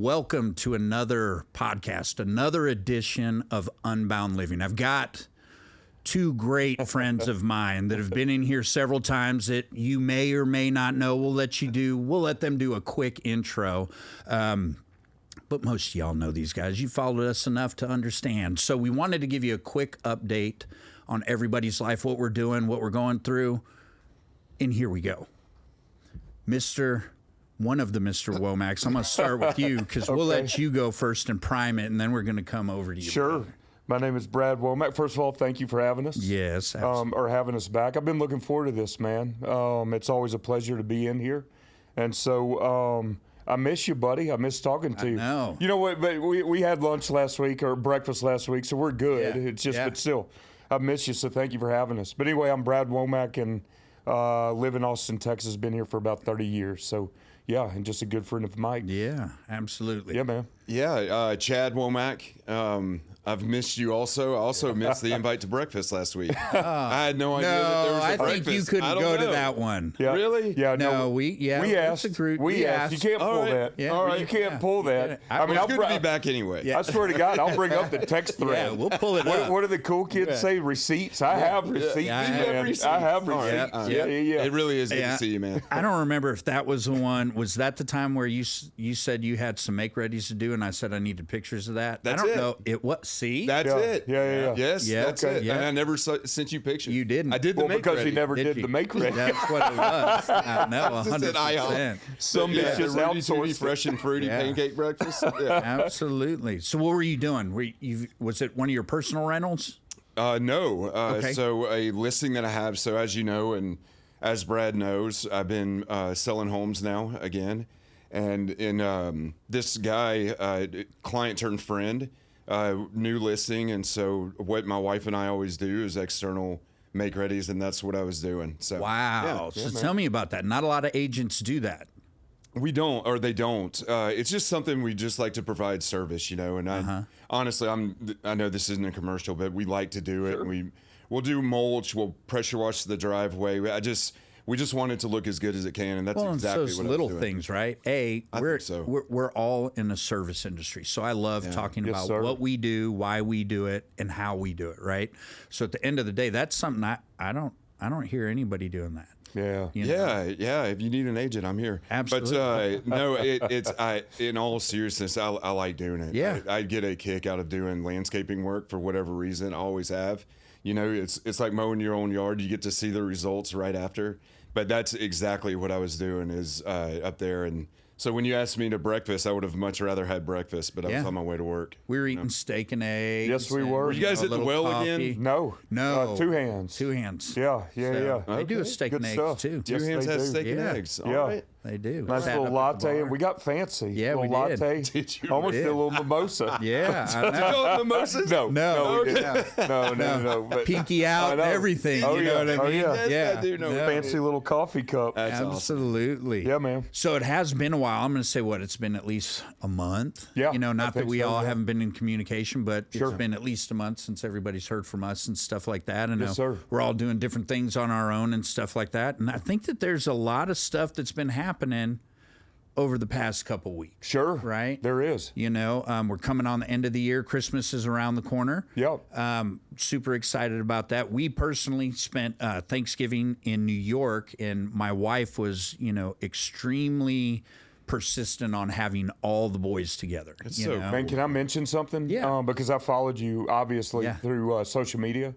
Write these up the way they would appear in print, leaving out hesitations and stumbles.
Welcome to another podcast, another edition of Unbound Living. I've got two great friends of mine that have been in here several times that you may or may not know. We'll let them do a quick intro. But most of y'all know these guys. You followed us enough to understand. So we wanted to give you a quick update on everybody's life, what we're doing, what we're going through. And here we go. One of the Mr. Womacks. I'm going to start with you because we'll let you go first and prime it, and then we're going to come over to you. Sure. My name is Brad Womack. First of all, thank you for having us. Yes, or having us back. I've been looking forward to this, man. It's always a pleasure to be in here. And so I miss you, buddy. I miss talking to you. know. You know what? But we had lunch last week or breakfast last week, so we're good. Yeah. It's just, but still, I miss you, so thank you for having us. But anyway, I'm Brad Womack and live in Austin, Texas. Been here for about 30 years. So, yeah, and just a good friend of Mike. Yeah, absolutely. Yeah, man. Yeah, Chad Womack. I've missed you also. I also missed the invite to breakfast last week. I had no idea that there was a I breakfast. think you couldn't go to that one. Yeah. Really? Yeah. No, we asked. We asked. You can't pull that. Yeah. All right. You can't pull that. I I mean, it's good to be back anyway. I swear to God, I'll bring up the text thread. Yeah, we'll pull it up. What do the cool kids say? Receipts. I have receipts, man. receipts. I have All right. receipts. Yeah. It really is good to see you, man. I don't remember if that was the one. Was that the time where you said you had some make-readies to do, and I said I needed pictures of that? That's I don't it. know. It what? See? That's Yeah. it. Yeah. Yes, Yeah. that's Okay. it. Yeah. And I never sent you pictures. You didn't. I did the Well, make because ready. he never did you? the make ready. That's what it was. I know, Just said 100%. Some Yeah, bitches the Rudy Tooty outsourced. fresh and fruity Yeah. pancake breakfast. Yeah. Absolutely. So what were you doing? Was it one of your personal rentals? No. Okay. So a listing that I have. So as you know, and as Brad knows, I've been selling homes now again. And in this guy, client turned friend, new listing. And so what my wife and I always do is external make readies, and that's what I was doing. So Wow. So tell me about that. Not a lot of agents do that. we don't, or they don't. It's just something we just like to provide service, you know. And I honestly, I know this isn't a commercial, but we like to do it. Sure. We'll do mulch, we'll pressure wash the driveway. We just want it to look as good as it can, and that's exactly so what it's little I was doing. things, right? I think so. We're all in the service industry, so I love talking Yes, about sir. what we do, why we do it, and how we do it, right? So at the end of the day, that's something I don't hear anybody doing that. Yeah. You know? Yeah. If you need an agent, I'm here. Absolutely. But no, in all seriousness, I like doing it. Yeah. I get a kick out of doing landscaping work for whatever reason. I always have. You know, it's like mowing your own yard. You get to see the results right after. But that's exactly what I was doing is up there. And so when you asked me to breakfast, I would have much rather had breakfast, but I was on my way to work. We were eating steak and eggs. Yes, we were. Were you guys a at the little well coffee. again? No. No. 2 hands. 2 hands. Yeah. They do a Okay. steak Good and stuff. eggs too. Two Yes, hands they has do. steak and Yeah. eggs. All Yeah. right. They do. Nice Sat little up at the latte, bar. and we got fancy. Yeah, we little did. latte. Did you Almost really? did a little mimosa. Yeah, I Did you know. go with mimosas? No. we didn't. No. But Pinky out and I know. everything. Oh, you know yeah. what I Oh, mean? yeah. Yes, Yeah. I do know. No. fancy little coffee cup. That's awesome. Absolutely. Yeah, man. So it has been a while. I'm going to say it's been at least a month. Yeah, You know, I not that think we so, all yeah. haven't been in communication, but Sure. it's been at least a month since everybody's heard from us and stuff like that. And Yes, sir. we're all doing different things on our own and stuff like that. And I think that there's a lot of stuff that's been happening over the past couple weeks. Sure. Right? There is. You know, we're coming on the end of the year. Christmas is around the corner. Yep. Super excited about that. We personally spent Thanksgiving in New York, and my wife was, extremely persistent on having all the boys together. so know? Man, can I mention something? Yeah. Because I followed you, obviously, Yeah. through social media.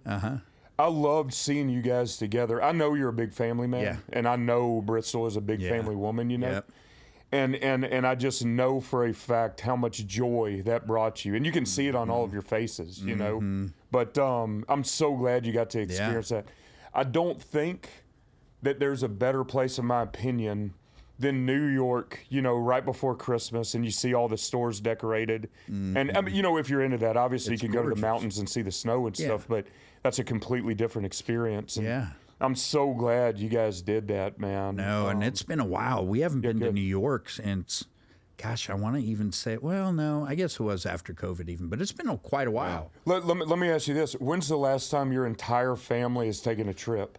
I loved seeing you guys together. I know you're a big family man, Yeah. and I know Bristol is a big Yeah. family woman, you know. Yep. And I just know for a fact how much joy that brought you. And you can see it on all of your faces, you know. But I'm so glad you got to experience that. I don't think that there's a better place, in my opinion, than New York, right before Christmas, and you see all the stores decorated. And, I mean, if you're into that, obviously It's you can go to gorgeous. the mountains and see the snow and stuff, but that's a completely different experience. And Yeah. I'm so glad you guys did that, man. No, and it's been a while. We haven't been to good. New York since, gosh, I want to even say, well, no, I guess it was after COVID even, but it's been quite a while. Let me ask you this. When's the last time your entire family has taken a trip?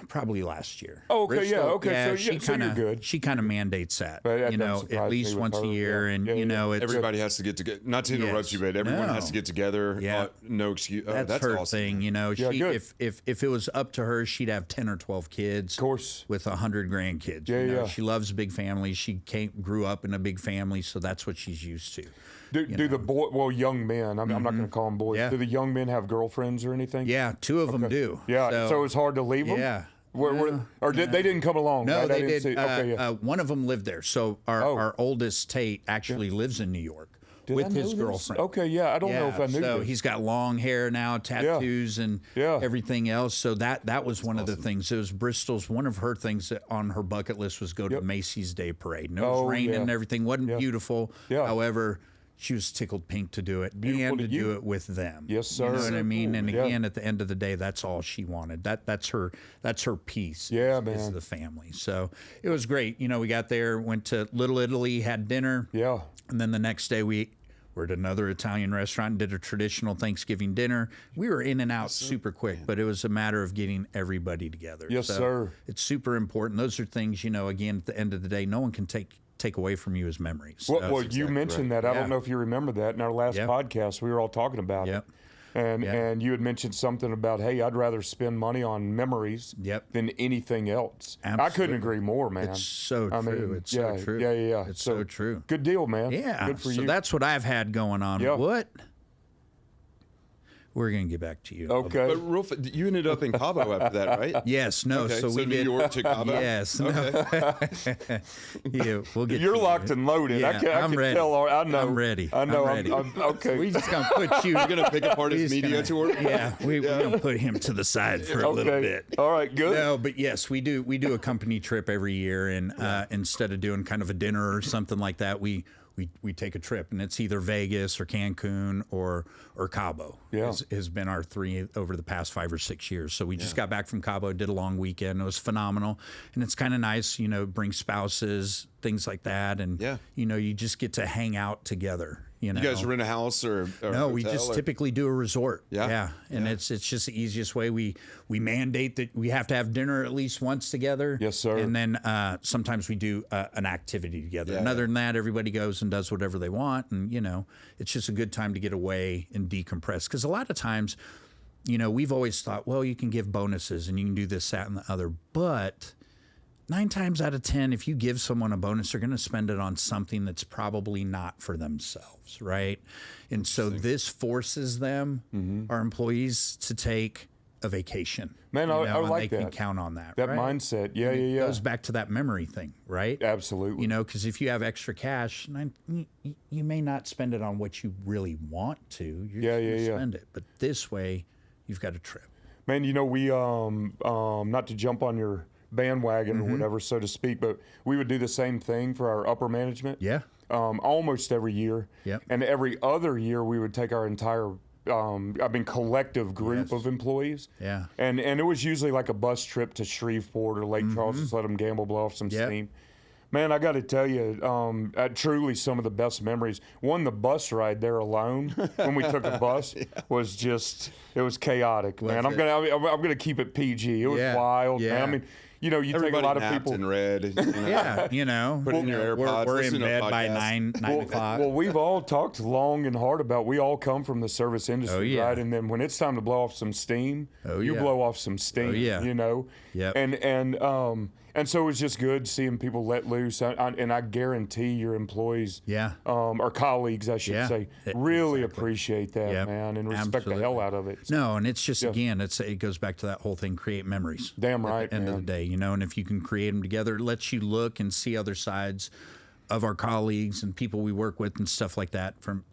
Probably last year. Oh, okay, Bristol, yeah, okay. Yeah, So, she so you're good. She kind of mandates that, But that you doesn't know, surprise at me least with once her, a year, yeah. and Yeah, you know, yeah. it's Everybody has to get together. Not to interrupt Yes. you, but everyone No. has to get together. Yeah. No excuse. Oh, that's her awesome. thing, you know. Yeah, She, good. if it was up to her, she'd have 10 or 12 kids, Of course. with 100 grandkids. Yeah, you know? yeah. She loves big families. She grew up in a big family, so that's what she's used to. Do the young men, I'm not going to call them boys. Yeah. Do the young men have girlfriends or anything? Yeah, 2 of them do. Yeah, so it's hard to leave them? Yeah. They didn't come along? No, right? I they didn't did. see- okay, yeah. One of them lived there. So our oldest Tate actually lives in New York Did I with know his this? girlfriend. Okay, yeah, I don't know if I knew so this. he's got long hair now, tattoos, and Yeah. everything else. So that was one of the things. It was Bristol's. One of her things that on her bucket list was go to Macy's Day Parade. And it was raining yeah. and everything. Wasn't beautiful. Yeah. However, she was tickled pink to do it Beautiful and to to you. do it with them. Yes, sir. You know what I mean? Cool. And Yeah. again, at the end of the day, that's all she wanted. That's her piece. Yeah, is man. the family. So it was great. You know, we got there, went to Little Italy, had dinner. Yeah. And then the next day we were at another Italian restaurant and did a traditional Thanksgiving dinner. We were in and out super quick, but it was a matter of getting everybody together. Yes, So sir. It's super important. Those are things, you know, again, at the end of the day, no one can take away from you as memories. Well, you mentioned that. I Yeah. don't know if you remember that in our last Yep. podcast. We were all talking about Yep. it. And you had mentioned something about, hey, I'd rather spend money on memories Yep. than anything else. I Absolutely. couldn't agree more, man. It's so I true. mean, It's so true. Yeah. It's so true. Good deal, man. Yeah. Good for so you. that's what I've had going on. Yeah. What? We're going to get back to you. Okay. But real, you ended up in Cabo after that, right? Yes. No. Okay, So we New did. York to Cabo. Yes. Okay. No. Yeah, we'll get. You're to you. locked and loaded. Yeah, I can I'm ready. tell. I know. I'm ready. I know. I'm ready. I'm okay. We just gonna put you. You're gonna pick apart his He's media gonna- tour. Yeah, we're gonna put him to the side for a little Okay. bit. All right. Good. No, but yes, we do a company trip every year, and instead of doing kind of a dinner or something like that, we take a trip, and it's either Vegas or Cancun or Cabo. Yeah. has been our 3 over the past 5 or 6 years. So we just got back from Cabo, did a long weekend. It was phenomenal, and it's kind of nice, you know, bring spouses, things like that, and you know, you just get to hang out together. You know, You guys rent a house or no, we hotel, just or- typically do a resort. Yeah. And it's just the easiest way. We mandate that we have to have dinner at least once together. Yes, sir. And then sometimes we do an activity together. Yeah, and other than that, everybody goes and does whatever they want. And, you know, it's just a good time to get away and decompress. Because a lot of times, you know, we've always thought, well, you can give bonuses and you can do this, that, and the other. But 9 times out of 10, if you give someone a bonus, they're going to spend it on something that's probably not for themselves, right? And so this forces them, our employees, to take a vacation. Man, you I know, and like they can that. count on that. That right? mindset. Yeah. It goes back to that memory thing, right? Absolutely. You know, because if you have extra cash, you may not spend it on what you really want to. You're just gonna spend it. But this way, you've got a trip. Man, you know, we not to jump on your bandwagon or whatever, so to speak, but we would do the same thing for our upper management. Yeah. Almost every year. Yep. And every other year we would take our entire collective group of employees. Yeah. And it was usually like a bus trip to Shreveport or Lake Charles, just let them gamble, blow off some steam. Man, I got to tell you, truly some of the best memories. One, the bus ride there alone when we took a bus was just, it was chaotic, man. I'm gonna keep it PG. It was wild, man. I mean, you know, you Everybody take a lot of napped people. and read. You know. Yeah, you know, Put in your AirPods, we're in listen to a bed by podcast. 9 o'clock. Well, we've all talked long and hard about. We all come from the service industry, right? And then when it's time to blow off some steam, you blow off some steam. You know. Yep. And so it was just good seeing people let loose. And I guarantee your employees, or colleagues, I should say, really appreciate that, man, and respect the hell out of it. No, and it's just again, it goes back to that whole thing: create memories. Damn right, At the end of the day, you know, and if you can create them together, it lets you look and see other sides of our colleagues and people we work with and stuff like that from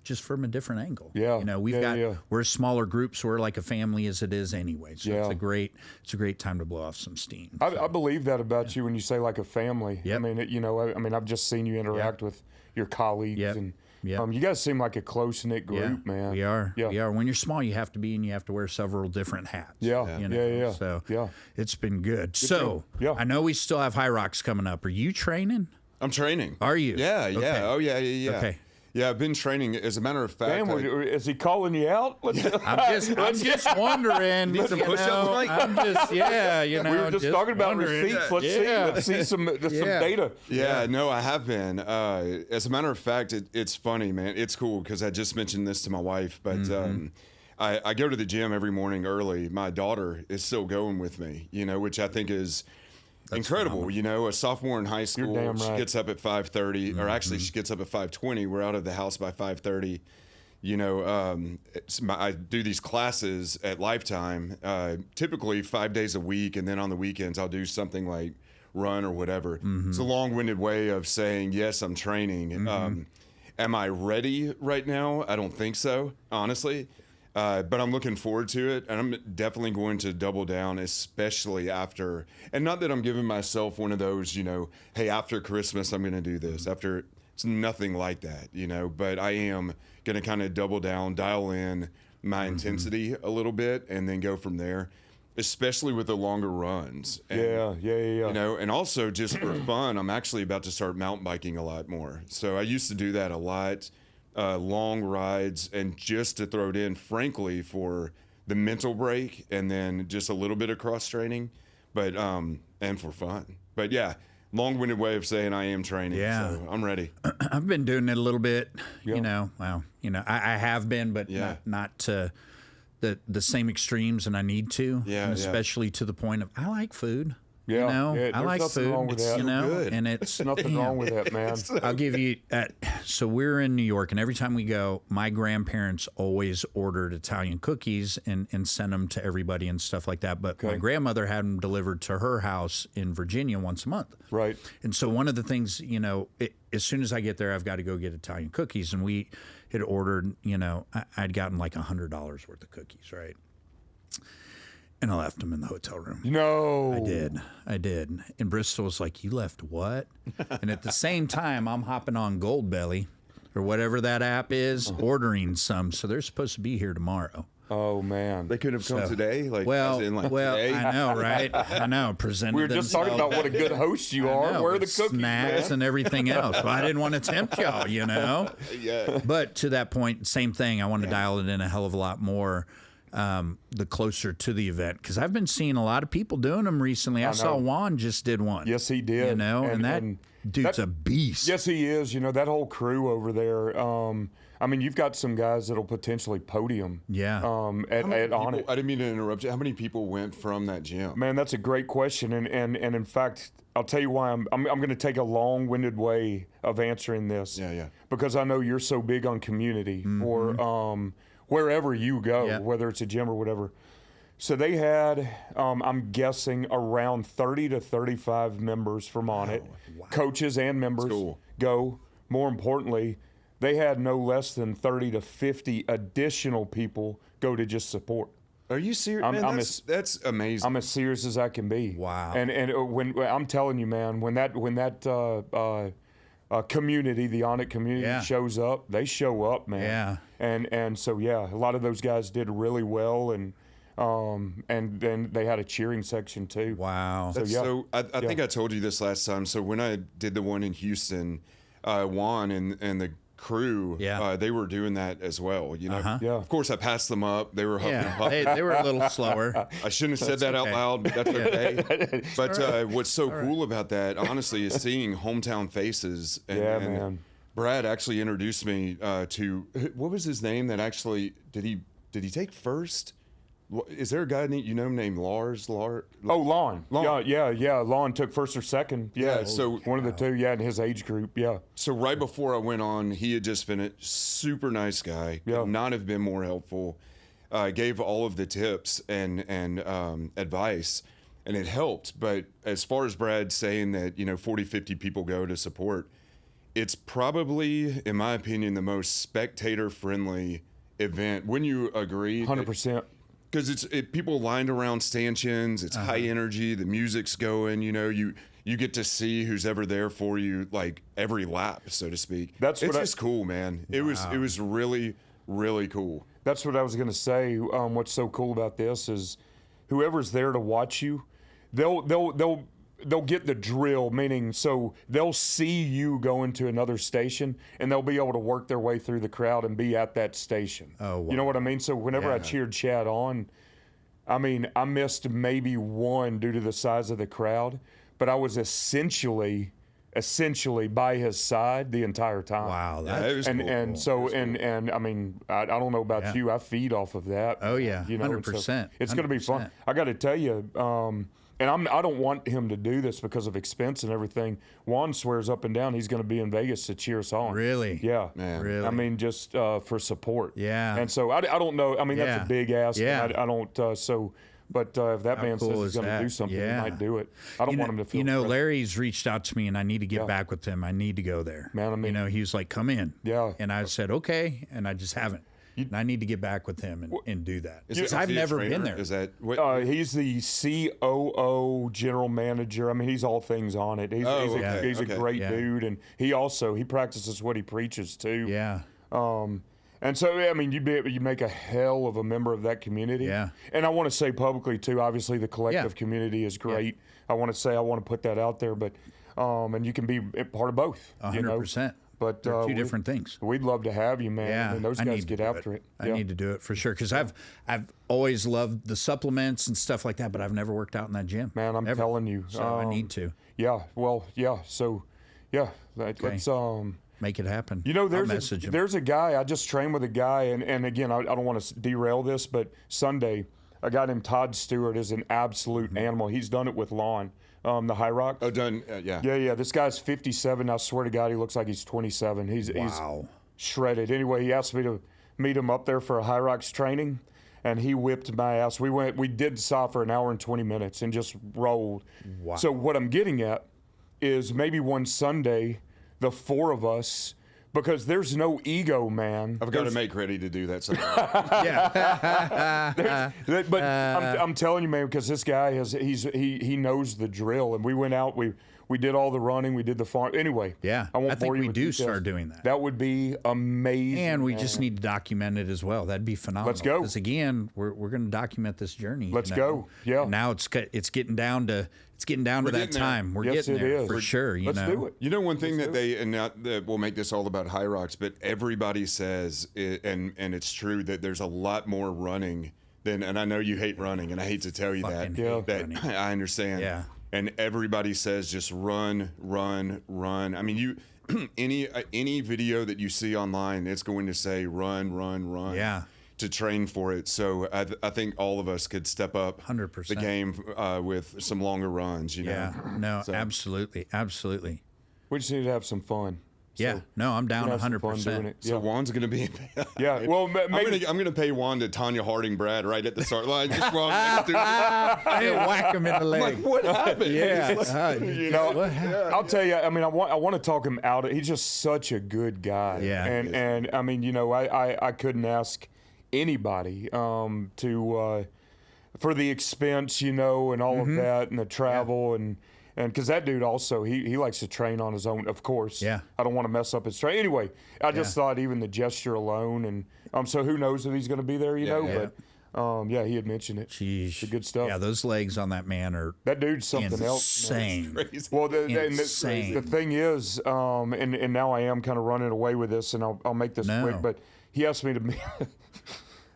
a different angle. Yeah. You know, we're a smaller group, so we're like a family as it is anyway. So it's a great time to blow off some steam. I believe that about you when you say like a family. I mean, I've just seen you interact with your colleagues and you guys seem like a close-knit group, man. We are. We are. When you're small, you have to be, and you have to wear several different hats. You know? So it's been good. So I know we still have High Rocks coming up. Are you training? I'm training. Are you? Yeah. Okay. Oh, yeah. Okay. Yeah, I've been training. As a matter of fact, Damn, is he calling you out? I'm just wondering. Need some push-ups, Mike? I'm just, you know. We were just talking about receipts. Let's see some data. Yeah, no, I have been. As a matter of fact, it's funny, man. It's cool because I just mentioned this to my wife, but I go to the gym every morning early. My daughter is still going with me, you know, which I think is incredible. Phenomenal. You know, a sophomore in high school, You're damn right. she gets up at 5:30, or actually she gets up at 5:20. We're out of the house by 5:30. You know, I do these classes at Lifetime, typically 5 days a week, and then on the weekends I'll do something like run or whatever. It's a long-winded way of saying, yes, I'm training. Am I ready right now? I don't think so, honestly. But I'm looking forward to it, and I'm definitely going to double down, especially after, and not that I'm giving myself one of those, you know, hey, after Christmas, I'm going to do this. After, it's nothing like that, you know, but I am going to kind of double down, dial in my intensity a little bit, and then go from there, especially with the longer runs. And, You know, and also just for fun, I'm actually about to start mountain biking a lot more. So I used to do that a lot. Long rides, and just to throw it in, frankly, for the mental break, and then just a little bit of cross training, but and for fun. But yeah, long-winded way of saying I am training. Yeah. So I'm ready. I've been doing it a little bit, you know. Well, you know, I have been, but not to the same extremes, and I need to. Yeah, and especially to the point of I like food. Yeah, you know, yeah, I like nothing food. wrong with that. You know, good. and it's Nothing wrong with that, man. I'll give you. So we're in New York, and every time we go, my grandparents always ordered Italian cookies and sent them to everybody and stuff like that. But my grandmother had them delivered to her house in Virginia once a month. Right. And so one of the things, you know, as soon as I get there, I've got to go get Italian cookies, and we had ordered. You know, I'd gotten like $100 worth of cookies, right? And I left them in the hotel room. No. I did. And Bristol was like, you left what? And at the same time, I'm hopping on Goldbelly or whatever that app is, ordering some. So they're supposed to be here tomorrow. Oh, man. They could have come today. Like, Well, as in, like, well, today. I know, right? I know. Presented We were just talking about what a good host you are. Where are the cookies, snacks man? and everything else. Well, I didn't want to tempt y'all, you know? Yeah. But to that point, same thing. I want to dial it in a hell of a lot more. The closer to the event, because I've been seeing a lot of people doing them recently. I saw Juan just did one. Yes, he did. You know, and that dude's a beast. Yes, he is. You know, that whole crew over there. I mean, you've got some guys that'll potentially podium. Yeah. At on it. I didn't mean to interrupt you. How many people went from that gym? Man, that's a great question, and in fact, I'll tell you why I'm going to take a long-winded way of answering this. Yeah. Because I know you're so big on community for wherever you go, whether it's a gym or whatever. So they had, I'm guessing, around 30 to 35 members from On It, coaches and members go. More importantly, they had no less than 30 to 50 additional people go to just support. Are you serious? Man, that's amazing. I'm as serious as I can be. Wow. And when I'm telling you, man, when that community, the On It community shows up, they show up, man. Yeah. And so a lot of those guys did really well, and then they had a cheering section too. Wow. So I think I told you this last time. So when I did the one in Houston, Juan and the crew, they were doing that as well. You know, of course I passed them up. They were huffing and puffing. They were a little slower. I shouldn't have said that out loud, but that's okay. But what's so cool about that, honestly, is seeing hometown faces. And, man. Brad actually introduced me to, what was his name that actually, did he take first? Is there a guy named Lars? Oh, Lon. Yeah. Lon took first or second. Yeah. So one of the two. Yeah, in his age group. Yeah. So right before I went on, he had just finished. Super nice guy. Could not have been more helpful. Gave all of the tips and advice, and it helped. But as far as Brad saying that 40, 50 people go to support, it's probably, in my opinion, the most spectator-friendly event. Wouldn't you agree? 100%. Because it's people lined around stanchions. It's high energy. The music's going. You get to see who's ever there for you, like every lap, so to speak. It's just cool, man. It was really, really cool. That's what I was going to say. What's so cool about this is whoever's there to watch you, they'll they'll get the drill, meaning so they'll see you go into another station and they'll be able to work their way through the crowd and be at that station. Oh, wow. You know what I mean? So whenever I cheered Chad on, I mean, I missed maybe one due to the size of the crowd, but I was essentially by his side the entire time. Wow. It was cool. And so I mean, I don't know about you. I feed off of that. Oh, yeah. You know, 100%. It's going to be fun. I got to tell you, and I don't want him to do this because of expense and everything. Juan swears up and down he's going to be in Vegas to cheer us on. Really? Yeah. Man. Really? I mean, just for support. Yeah. And so I don't know. I mean, that's Yeah. a big ask. Yeah. I don't. But if that man cool says he's is going to that? do something, he Yeah. might do it. I don't want him to feel. You know, pressure. Larry's reached out to me, and I need to get back with him. I need to go there. Man, I mean- you know, he was like, "Come in." Yeah. And I said, "Okay," and I just haven't. And I need to get back with him and do that. Is Because it I've the never trainer? been there. Is that what? He's the COO general manager. I mean, he's all things on it. He's a okay. great Yeah. dude, and he practices what he preaches too. Yeah. And so, I mean, you make a hell of a member of that community. Yeah. And I want to say publicly too. Obviously, the collective community is great. I want to put that out there, but and you can be part of both. 100%. But They're two different things. We'd love to have you, man. Yeah, I mean, those I guys need to get do after it. I need to do it for sure because I've always loved the supplements and stuff like that, but I've never worked out in that gym. Man, I'm telling you. So I need to Yeah. Well. Yeah. So. Yeah. Let's make it happen. You know, I'll message him. there's a guy, I just trained with a guy, and again, I don't want to derail this, but Sunday, a guy named Todd Stewart is an absolute animal. He's done it with Lon, the High Rocks. Oh, done. Yeah. Yeah. This guy's 57. I swear to God, he looks like he's 27. He's Wow. shredded. Anyway, he asked me to meet him up there for a High Rocks training, and he whipped my ass. We did saw for an hour and 20 minutes and just rolled. Wow. So what I'm getting at is maybe one Sunday, the four of us, because there's no ego, man. I've got to make ready to do that sometime. But I'm telling you, man, because this guy he knows the drill, and we went out, we did all the running, we did the farm. Anyway, Yeah. I won't I think bore you we with do details. start doing that. That would be amazing. And we just need to document it as well. That'd be phenomenal. Let's go. Because again, we're going to document this journey. Let's you know? go. Yeah. And now it's getting down to that getting there. time. We're Yes, getting it there is. for sure. Let's do it. You know, one thing that they, and now that we'll make this all about High Rocks, but everybody says, and it's true, that there's a lot more running than, and I know you hate running, and I hate to tell you Fucking that. hate That running. I understand. Yeah. And everybody says just run. I mean, you any video that you see online, it's going to say run. Yeah. To train for it. So I think all of us could step up 100%. the game with some longer runs, you know. Yeah. No, So- absolutely. We just need to have some fun. Yeah. No, I'm down Have some fun 100%. doing it. So Juan's going to be. Yeah. Well, maybe. I'm gonna pay Juan to Tanya Harding Brad right at the start line. Just while I'm next to him. Whack him in the I'm leg. like, what happened? Yeah. You know, What happened? I'll tell you. I mean, I want to talk him out. He's just such a good guy. Yeah. And I mean, you know, I couldn't ask anybody to for the expense, you know, and all of that, and the travel, and because that dude also he likes to train on his own, of course. Yeah. I don't want to mess up his train. Anyway, I just thought even the gesture alone, and so who knows if he's going to be there, you know? yeah. But yeah, he had mentioned it. Jeez. The good stuff. Yeah, those legs on that man are That dude's something else. man. insane. Crazy. Well, Insane. the thing is, and now I am kind of running away with this, and I'll make this No. quick, but he asked me to meet,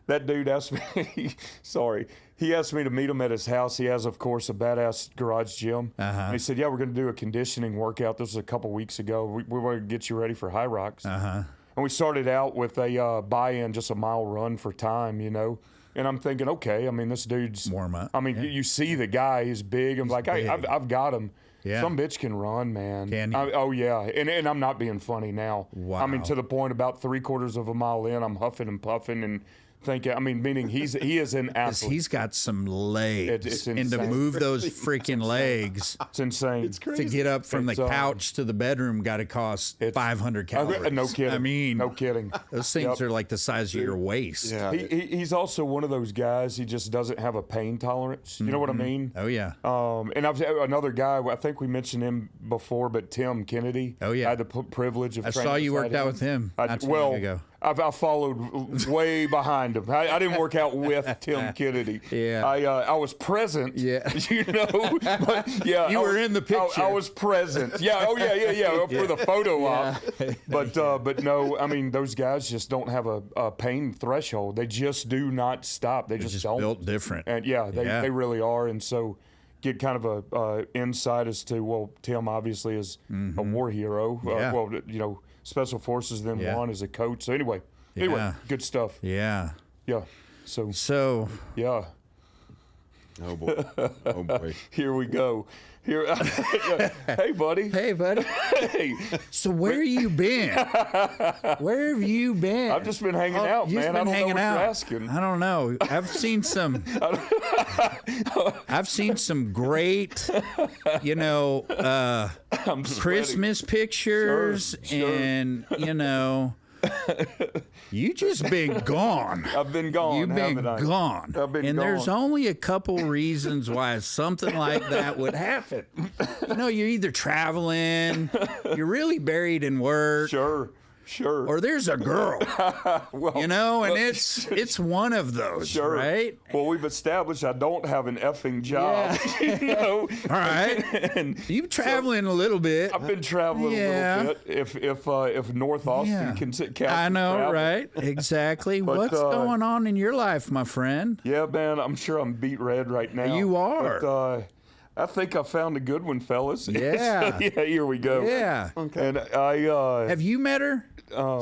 that dude asked me, sorry, he asked me to meet him at his house. He has, of course, a badass garage gym. And he said, yeah, we're going to do a conditioning workout. This was a couple weeks ago. We want to get you ready for High Rocks. And we started out with a buy-in, just a mile run for time, you know. And I'm thinking, okay, I mean, this dude's Warm up. I mean, you see the guy, he's big. I'm like, hey, big. I've got him. Yeah. Some bitch can run, man. Can he? Oh, yeah. And I'm not being funny now. Wow. I mean, to the point about 3/4 of a mile in, I'm huffing and puffing and thinking, I mean, meaning he is an Because athlete. he's got some legs. It's and to insane. move those freaking legs It's insane. to get up from the It's, couch to the bedroom got to cost 500 calories. No kidding. I mean, no kidding. those things are like the size of your waist. Yeah. He's also one of those guys, he just doesn't have a pain tolerance. You know what I mean? Oh, yeah. And I've another guy, I think we mentioned him before, but Tim Kennedy. Oh, yeah. I had the privilege of I training saw you beside worked out with him not too long ago. I followed way behind him. I didn't work out with Tim Kennedy. Yeah. I was present. Yeah. You know. But yeah. You were in the picture. I was present. Yeah. Oh yeah. For the photo op. But no. I mean, those guys just don't have a pain threshold. They just do not stop. They just don't. Built different. And they really are. And so get kind of a insight as to, well, Tim obviously is a war hero. Yeah. Well, you know, Special Forces then Juan as a coach. So anyway, good stuff. Yeah. Yeah. So Yeah. Oh boy. Oh boy. Here we go. Here. Hey, buddy. Hey, buddy. Hey. So where you been? Where have you been? I've just been hanging out, You've man. been I don't hanging know what out. you're asking. I don't know. I've seen some. I've seen some great, you know, Christmas pictures, Sure. and you know, you just been gone. I've been gone. You've been haven't I? gone. I've been and gone. there's only a couple reasons why something like that would happen. You know, you're either traveling, you're really buried in work, Sure. or there's a girl. Well, You know, and it's one of those, sure. right? Well, we've established I don't have an effing job. You know. All right. And You've traveling a little bit. I've been traveling Yeah. a little bit. If North Austin Yeah. can count I know, travel. right? Exactly. What's going on in your life, my friend? Yeah, man. I'm sure I'm beat red right now. You are. But, I think I found a good one, fellas. Yeah. Yeah. Here we go. Yeah. And I. Have you met her?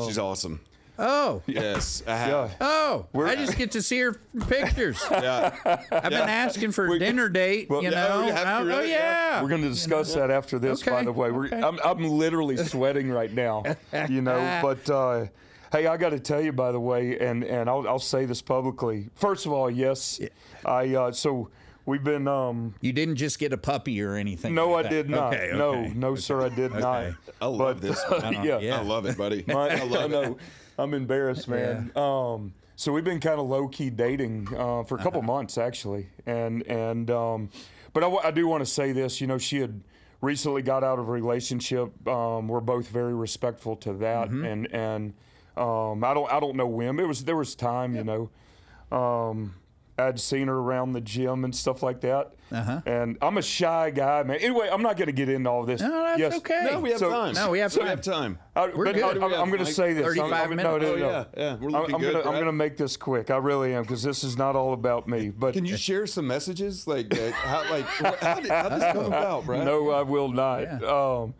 She's awesome. Oh. Yes, I have. Yeah. Oh, I just get to see her pictures. Yeah. I've been asking for a dinner date, you know. you have to Oh, really? yeah. We're going to discuss that after this, by Okay, the way. okay. I'm literally sweating right now, you know. But hey, I got to tell you, by the way, and I'll say this publicly. First of all, yes, so we've been. You didn't just get a puppy or anything. No, like I that. did not. Okay, No, sir, I did not. I love this. Yeah. Yeah. I love it, buddy. I know. I'm embarrassed, man. So we've been kind of low key dating for a couple months actually, but I do want to say this. You know, she had recently got out of a relationship. We're both very respectful to that, and I don't know when. There was time, you know. I'd seen her around the gym and stuff like that. And I'm a shy guy, man. Anyway, I'm not going to get into all this. No, that's okay. No, we have time. No, we have We have time. time. We're But good. I'm going to say this. 35 minutes. No, Oh, yeah. We're looking good. I'm Brad. going to make this quick. I really am, because this is not all about me. But Can you share some messages? How did this come about, Brad? no, I will not.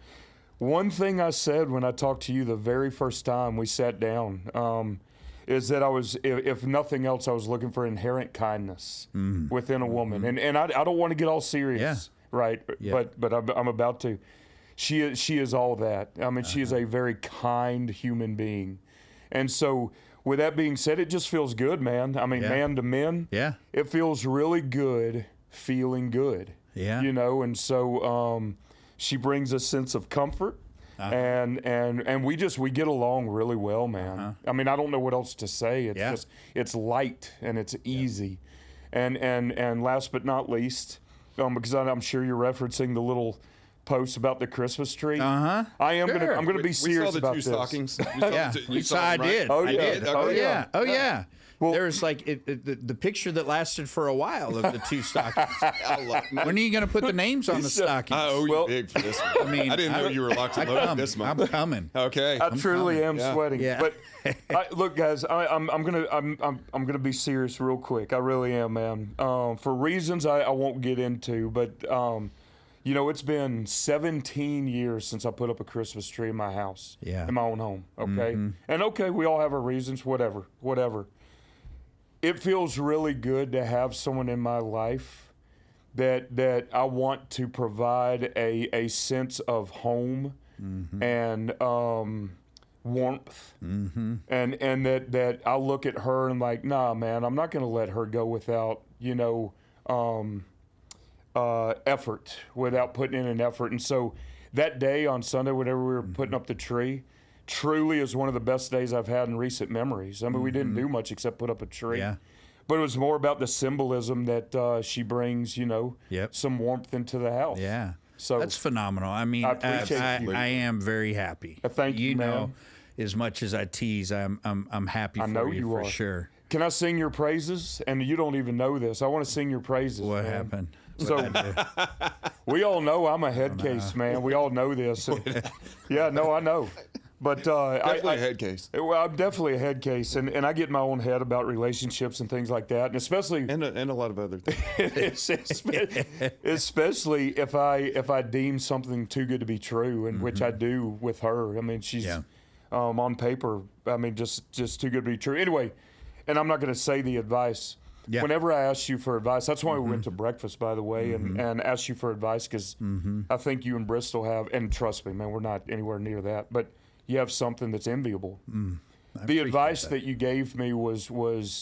One thing I said when I talked to you the very first time we sat down is that I was, if nothing else, I was looking for inherent kindness within a woman. And I don't want to get all serious, right? Yeah. But I'm about to. She is all that. I mean, she is a very kind human being. And so with that being said, it just feels good, man. I mean, man to men, it feels really good feeling good. Yeah. You know, and so she brings a sense of comfort. And we get along really well, man. I mean, I don't know what else to say. It's just, it's light and it's easy. And last but not least, because I'm sure you're referencing the little post about the Christmas tree. I'm gonna be serious about this. We saw the two stockings. You saw I did. Oh, I yeah. did. Oh, yeah. Oh yeah. Well, there was like the picture that lasted for a while of the two stockings. When are you going to put the names on the stockings? I owe you big for this one. I mean, I didn't know you were locked and loaded this month. I'm coming. Okay. I truly am sweating. Yeah. But look, guys, I'm gonna be serious real quick. I really am, man. For reasons I won't get into, but you know, it's been 17 years since I put up a Christmas tree in my house, in my own home. Okay, and okay, we all have our reasons. Whatever. It feels really good to have someone in my life that I want to provide a sense of home and warmth, and that I look at her and like, nah, man, I'm not going to let her go without, you know, effort, without putting in an effort. And so that day on Sunday, whenever we were putting up the tree, truly is one of the best days I've had in recent memories. I mean, we didn't do much except put up a tree. But it was more about the symbolism that she brings, you know, some warmth into the house. Yeah. So that's phenomenal. I mean, I appreciate you. I am very happy. Thank you, know, man. as much as I tease, I'm happy for know you you for are. sure. Can I sing your praises? And you don't even know this. I want to sing your praises. What man. happened? So we all know I'm a head case, man. We all know this. Yeah, no, I know. But Definitely a head case. Well, I'm definitely a head case, and I get in my own head about relationships and things like that, and especially And a lot of other things. especially if I deem something too good to be true, and which I do with her. I mean, she's on paper. I mean, just too good to be true. Anyway, and I'm not going to say the advice. Yeah. Whenever I ask you for advice, that's why we went to breakfast, by the way, and asked you for advice because I think you and Bristol have, and trust me, man, we're not anywhere near that, but you have something that's enviable. The advice that you gave me was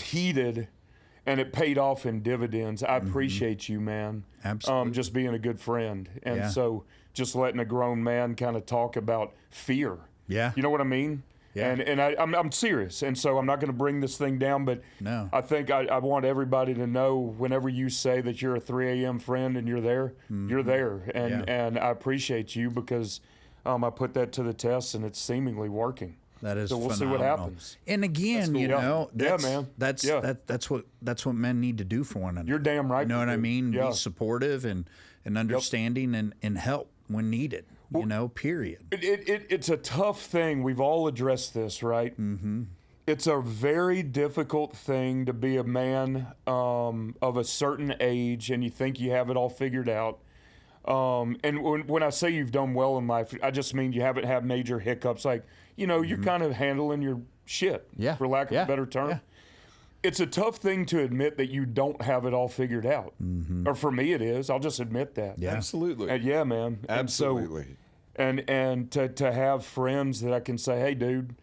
heated, and it paid off in dividends. I appreciate you, man. Absolutely. Just being a good friend, and Yeah. so just letting a grown man kind of talk about fear. Yeah. You know what I mean? Yeah. And I'm serious, and so I'm not going to bring this thing down, but No. I think I want everybody to know whenever you say that you're a 3 a.m. friend and you're there, you're there, and I appreciate you because I put that to the test, and it's seemingly working. That is so we'll phenomenal. see what happens. And again, cool. you Yeah. know, Yeah, man. that's what men need to do for one another. You're damn right. You know what I to do. mean? Yeah. Be supportive and understanding and help when needed. You know, period. It's a tough thing. We've all addressed this, right? Mm-hmm. It's a very difficult thing to be a man of a certain age, and you think you have it all figured out. And when I say you've done well in life, I just mean you haven't had major hiccups. Like, you know, you're kind of handling your shit, for lack of a better term. Yeah. It's a tough thing to admit that you don't have it all figured out. Or for me, it is. I'll just admit that. Yeah. Absolutely. And yeah, man. Absolutely. And to have friends that I can say, hey, dude,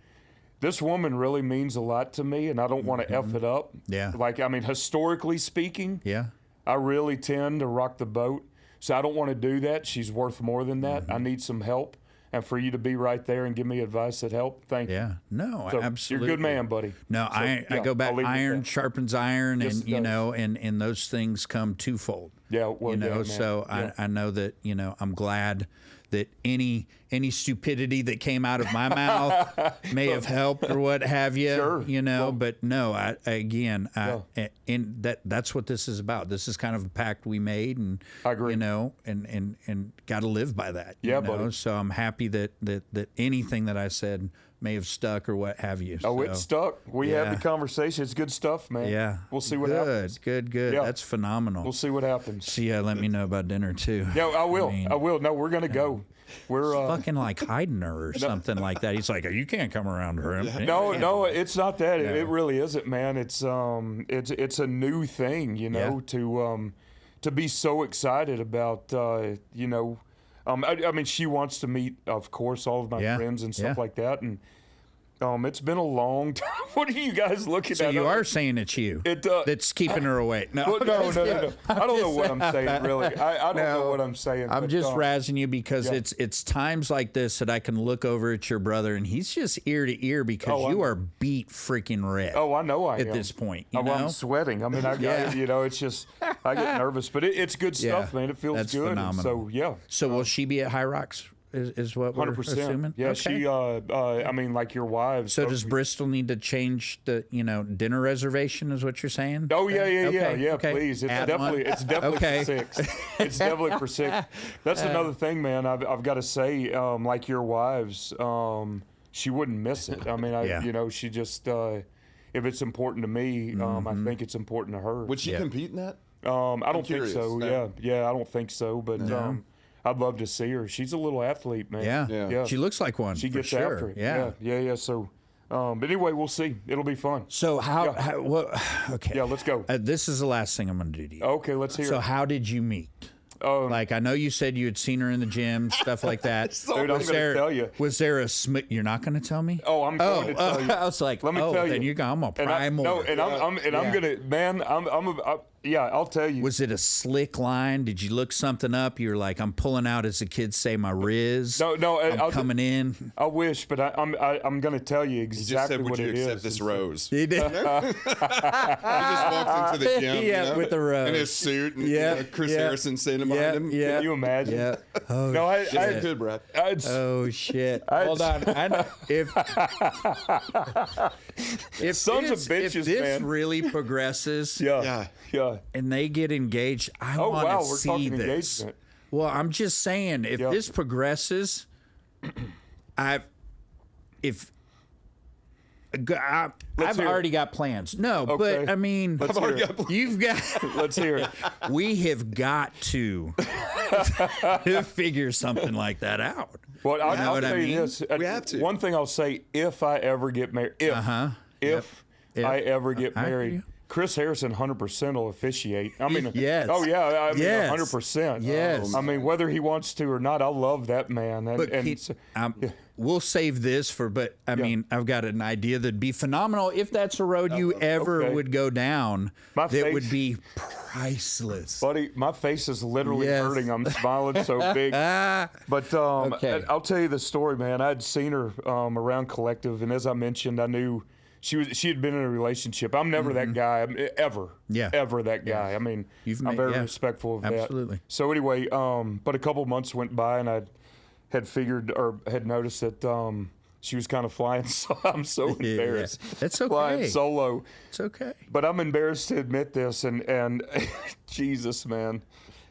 this woman really means a lot to me, and I don't want to F it up. Yeah. Like, I mean, historically speaking, Yeah. I really tend to rock the boat. So I don't want to do that. She's worth more than that. I need some help. And for you to be right there and give me advice that helped, thank you. Yeah. No, So absolutely. You're a good man, buddy. No, So, I yeah, go back. I'll leave it at Iron that. sharpens iron, Yes, and it you does. know, and those things come twofold. Yeah, well, you know. yeah, man. So Yeah. I know that I'm glad that any stupidity that came out of my mouth may have helped or what have you. Sure. You know, Well, but no, that's what this is about. This is kind of a pact we made, and I agree. You know, and got to live by that. Yeah, you know? buddy. So I'm happy that anything that I said may have stuck or what have you. Oh, so. it stuck. We had yeah. the conversation. It's good stuff, man. Yeah. We'll see what happens. Good. Yeah. That's phenomenal. We'll see what happens. So yeah, let me know about dinner too. Yeah, I will. mean, I will. No, we're going to go. We're fucking like hiding her or something like that. He's like, you can't come around her. No, it's not that. It really isn't, man. It's a new thing, you know, to be so excited about, you know. I mean, she wants to meet, of course, all of my friends and stuff like that, and it's been a long time. What are you guys looking So at? you are saying it's you that's keeping her away. No, Well, no. I don't know what I'm saying, really. I don't know what I'm saying. I'm but, just razzing you because it's times like this that I can look over at your brother and he's just ear to ear because you are beat freaking red. Oh, I know I am. At this point, you Oh, know? I'm sweating. I mean, you know, it's just, I get nervous, but it's good stuff, man. It feels That's good. phenomenal. And so, yeah. So will she be at High Rocks? Is what we're 100%. assuming? Yeah, Okay. she, I mean, like your wives. So does Bristol need to change the dinner reservation? Is what you're saying? Oh yeah, Okay. please. It's Add definitely one. Okay. for 6. It's definitely for 6. That's another thing, man. I've got to say, like your wives, she wouldn't miss it. I mean, you know, she just if it's important to me, I think it's important to her. Would she compete in that? I don't think curious. so. No. Yeah, I don't think so. But I'd love to see her. She's a little athlete, man. Yeah. She looks like one. She for gets sure. after it. Yeah. Yeah. So, but anyway, we'll see. It'll be fun. So okay. Yeah, let's go. This is the last thing I'm going to do to you. Okay, let's hear So it. how did you meet? Like, I know you said you had seen her in the gym, stuff like that. Dude, I'm going to tell you. Was there a you're not going to tell me? Oh, I'm going to tell you. I was like, Let me tell you. then I'm a prime. I'm gonna, man. Yeah, I'll tell you. Was it a slick line? Did you look something up? You're like, I'm pulling out, as the kids say, my riz. No, I'm coming in. I wish, but I'm going to tell you He just exactly said, what would you it accept is. this rose? He did. He just walked into the gym, Yeah, with the rose. in his suit, and Yeah, Chris yeah. Harrison standing behind him. Yeah. Can you imagine? Yeah. Oh, No, I Good, Brad. oh shit. Hold on. If Sons of this, bitches, if this man. really progresses Yeah. and they get engaged, I Oh, want to wow, we're see talking this. engagement. Well, I'm just saying, if Yeah. this progresses, I've hear already got plans. No, Okay. but I mean, Let's hear it. you've got. Let's hear it. We have got to figure something like that out. Well, You know I'll what tell I you mean? this. We have to. One thing I'll say, if I ever get married, if If. I ever get I hear married, you. Chris Harrison 100% will officiate. I mean, Yes. Oh yeah, I mean Yes. 100%. Yes. I mean, whether he wants to or not, I love that man. And, But and we'll save this for, but I mean, I've got an idea that'd be phenomenal if that's a road you ever okay. would go down. My that face- would be priceless. buddy, my face is literally Yes. hurting. I'm smiling so big. But Okay. I'll tell you the story, man. I'd seen her around Collective, and as I mentioned, I knew she had been in a relationship. I'm never that guy, ever. Mm-hmm. Yeah. Ever that guy. I mean, I'm very respectful of that. Absolutely. So anyway, but a couple months went by, and I had figured or had noticed that she was kind of flying. So I'm so embarrassed. That's okay. Flying solo. It's okay. But I'm embarrassed to admit this, and Jesus, man.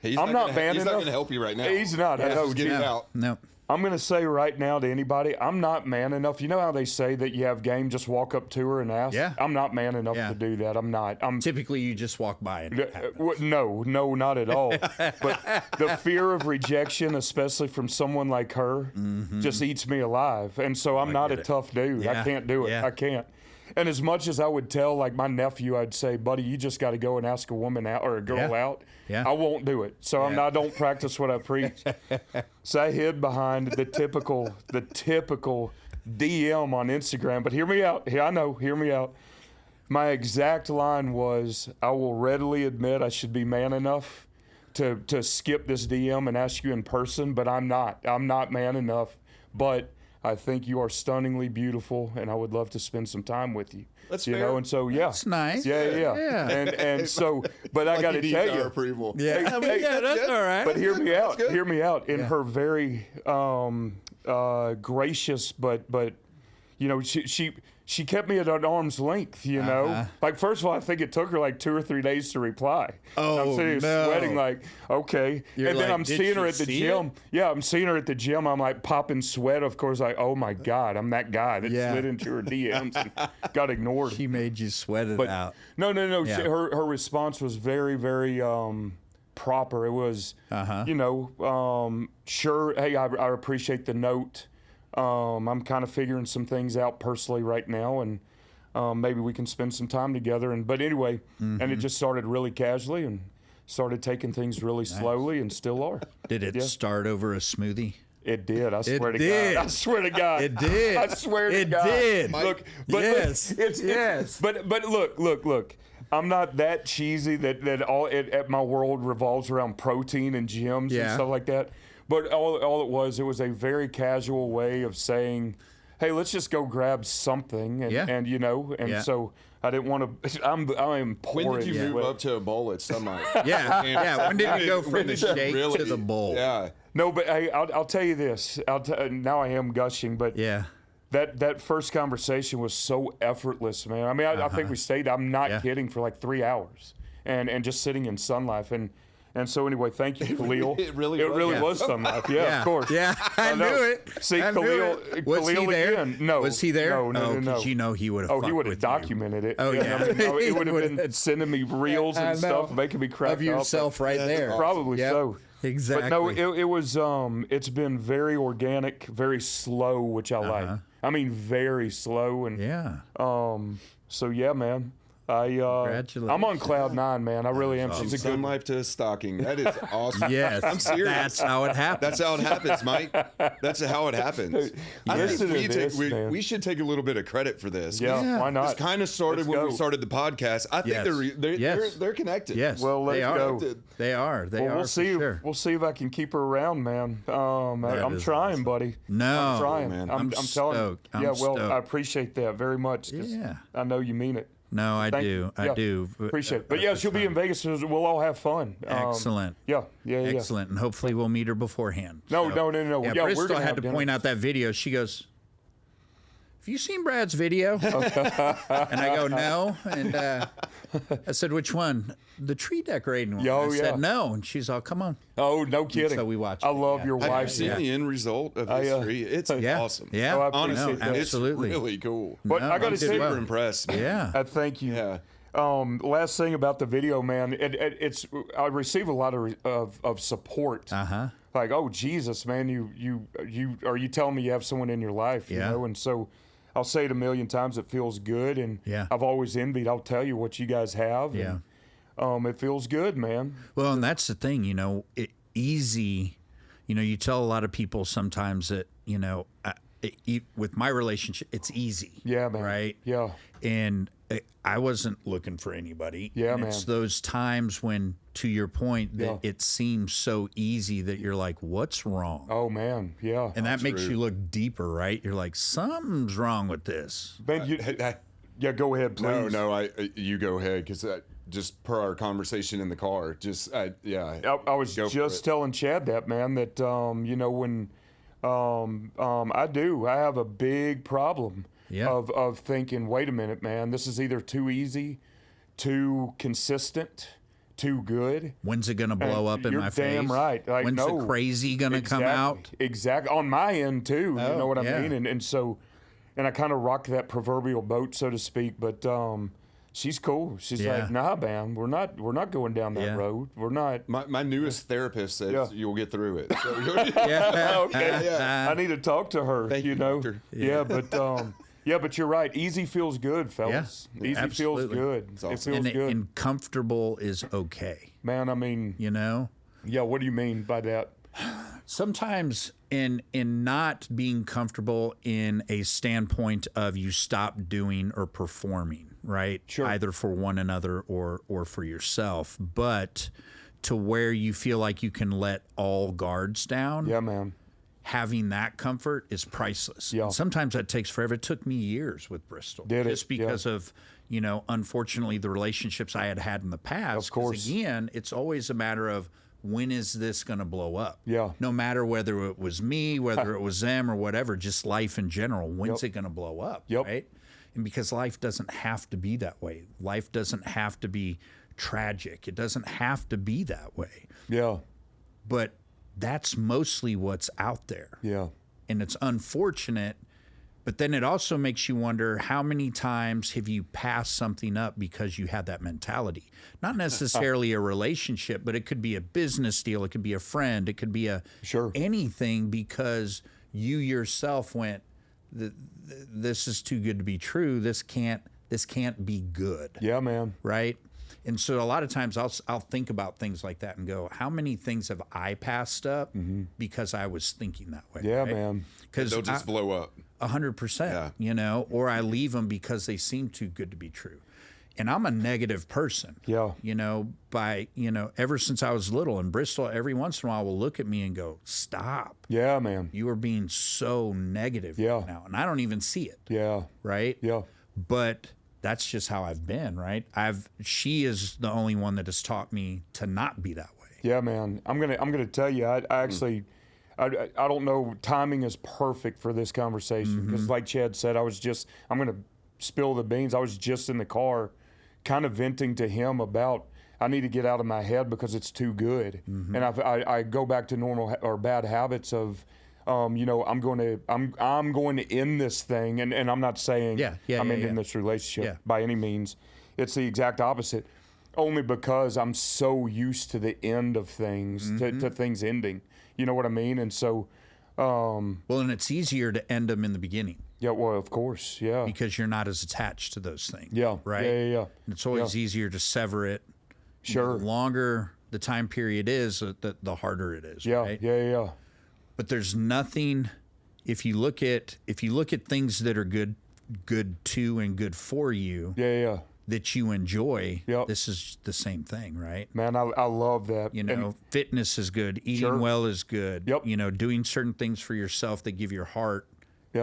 He's I'm not man He's not enough. going to help you right now. He's not. I know. Just get it No. out. No. I'm going to say right now to anybody, I'm not man enough. You know how they say that you have game, just walk up to her and ask? Yeah. I'm not man enough Yeah. to do that. I'm not. I'm Typically, you just walk by and it happens. no, not at all. But the fear of rejection, especially from someone like her, just eats me alive. And so I'm not a tough dude. I Yeah. can't do it. Yeah. I can't. And as much as I would tell, like my nephew, I'd say, buddy, you just got to go and ask a woman out or a girl Yeah. out. Yeah. I won't do it. So I don't practice what I preach. So I hid behind the typical DM on Instagram. But hear me out. Hear me out. My exact line was, I will readily admit I should be man enough to skip this DM and ask you in person, but I'm not. I'm not man enough. But I think you are stunningly beautiful, and I would love to spend some time with you. That's you fair. know, and so yeah, That's nice. Yeah. Yeah. And so, but I Like got to you need tell our you, approval. Yeah. I mean, yeah, that's all right. but hear me out. Hear me out. In her very gracious, but you know, she kept me at an arm's length. You know, like first of all, I think it took her like 2 or 3 days to reply. Oh, I'm sitting there no. sweating like, okay. You're and then like, I'm "Did seeing her she at the see gym. it?" Yeah, I'm seeing her at the gym. I'm like popping sweat. Of course, like, oh my God, I'm that guy that Yeah. slid into her DMs and got ignored. She made you sweat it out. No. Yeah. Her response was very, very proper. It was, you know, sure. Hey, I appreciate the note. I'm kind of figuring some things out personally right now, and maybe we can spend some time together. But anyway, and it just started really casually and started taking things really slowly, and still are. Did it start over a smoothie? It did. I swear to did. God. I swear to God. It did. I swear to It God. did. Look, but Yes. look, it's but look. I'm not that cheesy that all at my world revolves around protein and gyms and Yeah. stuff like that. But all it was a very casual way of saying, hey, let's just go grab something, and you know, and so I didn't want to. I am pouring. When did you move sweat. up to a bowl at Sunlight? Yeah. When did you go from the shake really- to the bowl? Yeah. No, but hey, I'll tell you this. Now I am gushing, but Yeah. that first conversation was so effortless, man. I mean, I think we stayed. I'm not kidding, for like 3 hours, and just sitting in Sun Life, and so anyway, thank you, Khalil. It really was Sun Life. Yeah, of course. Yeah, I know. knew it. See, I knew Khalil, it. Was he Khalil there? again. No. Was he there? No. 'Cause you know he would have. Oh, he would have documented it. Oh, yeah. I mean, He it would have would've- been sending me reels I and stuff, know. making me crack Of yourself right there. Probably Yep. so. Exactly. But no, it was. It's been very organic, very slow, which I like. I mean, very slow, and Yeah. so yeah, man. Congratulations. I'm on cloud 9, man. I really am. From She's a Sun good Life to stocking. That is awesome. Yes, I'm serious. that's how it happens. That's how it happens, Mike. That's how it happens. I Listen think to this, man. we should take a little bit of credit for this. Yeah, why not? It's kind of started Let's when we go. started the podcast. I think Yes. they're connected. Yes. Well, let's they are. go. They are. They are. We'll see. For sure. We'll see if I can keep her around, man. I'm is trying, awesome. buddy. No, I'm trying. man. I'm telling you. stoked. I'm Yeah, well, stoked. I appreciate that very much. 'Cause Yeah. I know you mean it. No, I Thank do. you. I Yeah. do. Appreciate it. But yeah, she'll be in Vegas. So we'll all have fun. Excellent. Yeah. Excellent. And hopefully we'll meet her beforehand. No. So, Yeah, Yeah, we're Bristol gonna had have to dinner. point out that video. She goes, "Have you seen Brad's video?" And I go, "No." And I said, "Which one? The tree decorating one?" Oh, I yeah. said, "No." And she's all, "Come on." Oh, no kidding. So we watched I it, love yeah. your Have you wife. seen the end result of history? It's awesome. Yeah. Oh, I Honestly, appreciate that. absolutely. it's really cool. But I got to did say, well. Super impressed. Man. Yeah. thank you. Yeah. Last thing about the video, man. It's I receive a lot of support. Like, oh Jesus, man, you are you telling me you have someone in your life? You Yeah. know, and so I'll say it a million times. It feels good, and Yeah. I've always envied. I'll tell you what you guys have. Yeah. And, it feels good, man. Well, and that's the thing, easy. You tell a lot of people sometimes that, with my relationship, it's easy. Yeah, man. Right? Yeah. And I wasn't looking for anybody. Yeah, and It's man. those times when, to your point, that Yeah. it seems so easy that you're like, what's wrong? Oh man. Yeah. And that makes true. you look deeper, right? You're like, something's wrong with this. Man, yeah. Go ahead, please. No, you go ahead because just per our conversation in the car, I was Go for just it. telling Chad that, man, that when I have a big problem Yeah. of thinking, wait a minute, man, this is either too easy, too consistent, too good. When's it going to blow up in You're my face? damn right. Like, When's no, the crazy going to come out? Exactly. On my end, too. You know what I yeah. mean? And so, and I kind of rock that proverbial boat, so to speak. But she's cool. She's Yeah. like, nah, man, we're not going down that Yeah. road. We're not. my newest therapist says Yeah. you'll get through it. So Yeah. Okay. I need to talk to her. Thank you, know. doctor. Yeah, but you're right. Easy feels good, fellas. Yeah, Easy feels absolutely. good. awesome. It feels good, And comfortable is okay. man. I mean, yeah. What do you mean by that? Sometimes in not being comfortable in a standpoint of you stop doing or performing, right? Sure. Either for one another or for yourself, but to where you feel like you can let all guards down. Yeah, man. Having that comfort is priceless. Yeah. And sometimes that takes forever. It took me years with Bristol. Did it? Just because of, unfortunately, the relationships I had in the past. Of course. 'Cause again, it's always a matter of when is this going to blow up? Yeah. No matter whether it was me, whether it was them or whatever, just life in general. When's Yep. it going to blow up? Yep. Right? And because life doesn't have to be that way. Life doesn't have to be tragic. It doesn't have to be that way. Yeah. But that's mostly what's out there. Yeah. And it's unfortunate, but then it also makes you wonder how many times have you passed something up because you had that mentality? Not necessarily a relationship, but it could be a business deal, it could be a friend, it could be anything, because you yourself went, this is too good to be true. This can't be good. Yeah, man. Right? And so a lot of times I'll think about things like that and go, how many things have I passed up because I was thinking that way? Yeah, right? man. Because they'll just blow up. 100%, or I leave them because they seem too good to be true. And I'm a negative person. Yeah. Ever since I was little, in Bristol, every once in a while will look at me and go, stop. Yeah, man. You are being so negative right now. And I don't even see it. Yeah. Right? Yeah. But that's just how I've been, right? She is the only one that has taught me to not be that way. Yeah, man. I'm gonna tell you. I actually, I don't know. Timing is perfect for this conversation because, like Chad said, I'm gonna spill the beans. I was just in the car, kind of venting to him about I need to get out of my head because it's too good, and I go back to normal or bad habits of. I'm going to end this thing, and I'm not saying I'm ending this relationship by any means. It's the exact opposite, only because I'm so used to the end of things, to things ending. You know what I mean? And so, well, and it's easier to end them in the beginning. Yeah, well, of course, yeah. because you're not as attached to those things. Yeah, right. yeah. And it's always easier to sever it. Sure. The longer the time period is, the harder it is. Yeah, right? yeah. But there's nothing. If you look at things that are good to and good for you, Yeah. that you enjoy, Yep. this is the same thing, right? Man, I love that. You know, fitness is good, eating Sure. well is good. Yep. You know, doing certain things for yourself that give your heart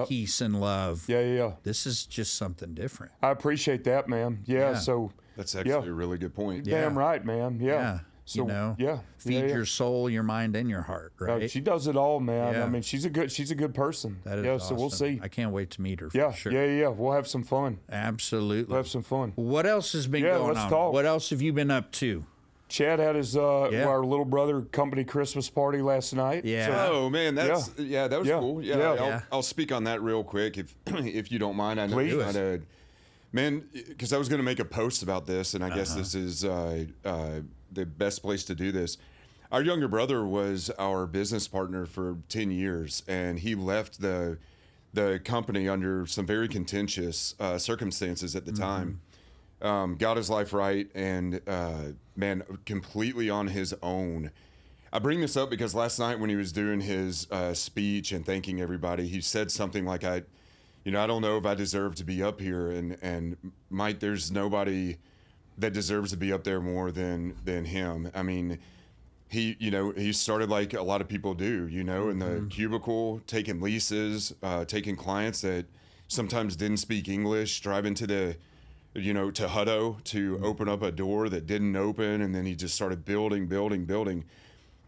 peace and love. Yeah. This is just something different. I appreciate that, man. Yeah. So That's actually a really good point. damn right, man. Yeah. So, you know, yeah. feed your soul, your mind, and your heart, right? She does it all, man. Yeah. I mean, she's a good person. That is So we'll awesome. see. I can't wait to meet her. Yeah, For sure. yeah. We'll have some fun. Absolutely. We'll have some fun. What else has been Yeah, going let's on? talk. What else have you been up to? Chad had his our little brother company Christmas party last night. Yeah. So, Oh man, that was Yeah. cool. Yeah, Yeah. I'll speak on that real quick if if you don't mind. I know Please. you're not a man, because I was going to make a post about this, and I guess this is the best place to do this. Our younger brother was our business partner for 10 years, and he left the company under some very contentious circumstances at the time. Got his life right, and man, completely on his own. I bring this up because last night when he was doing his speech and thanking everybody, he said something like, I don't know if I deserve to be up here, and Mike, there's nobody that deserves to be up there more than him. I mean, he started like a lot of people do, in the cubicle, taking leases, taking clients that sometimes didn't speak English, driving to to Hutto to open up a door that didn't open, and then he just started building.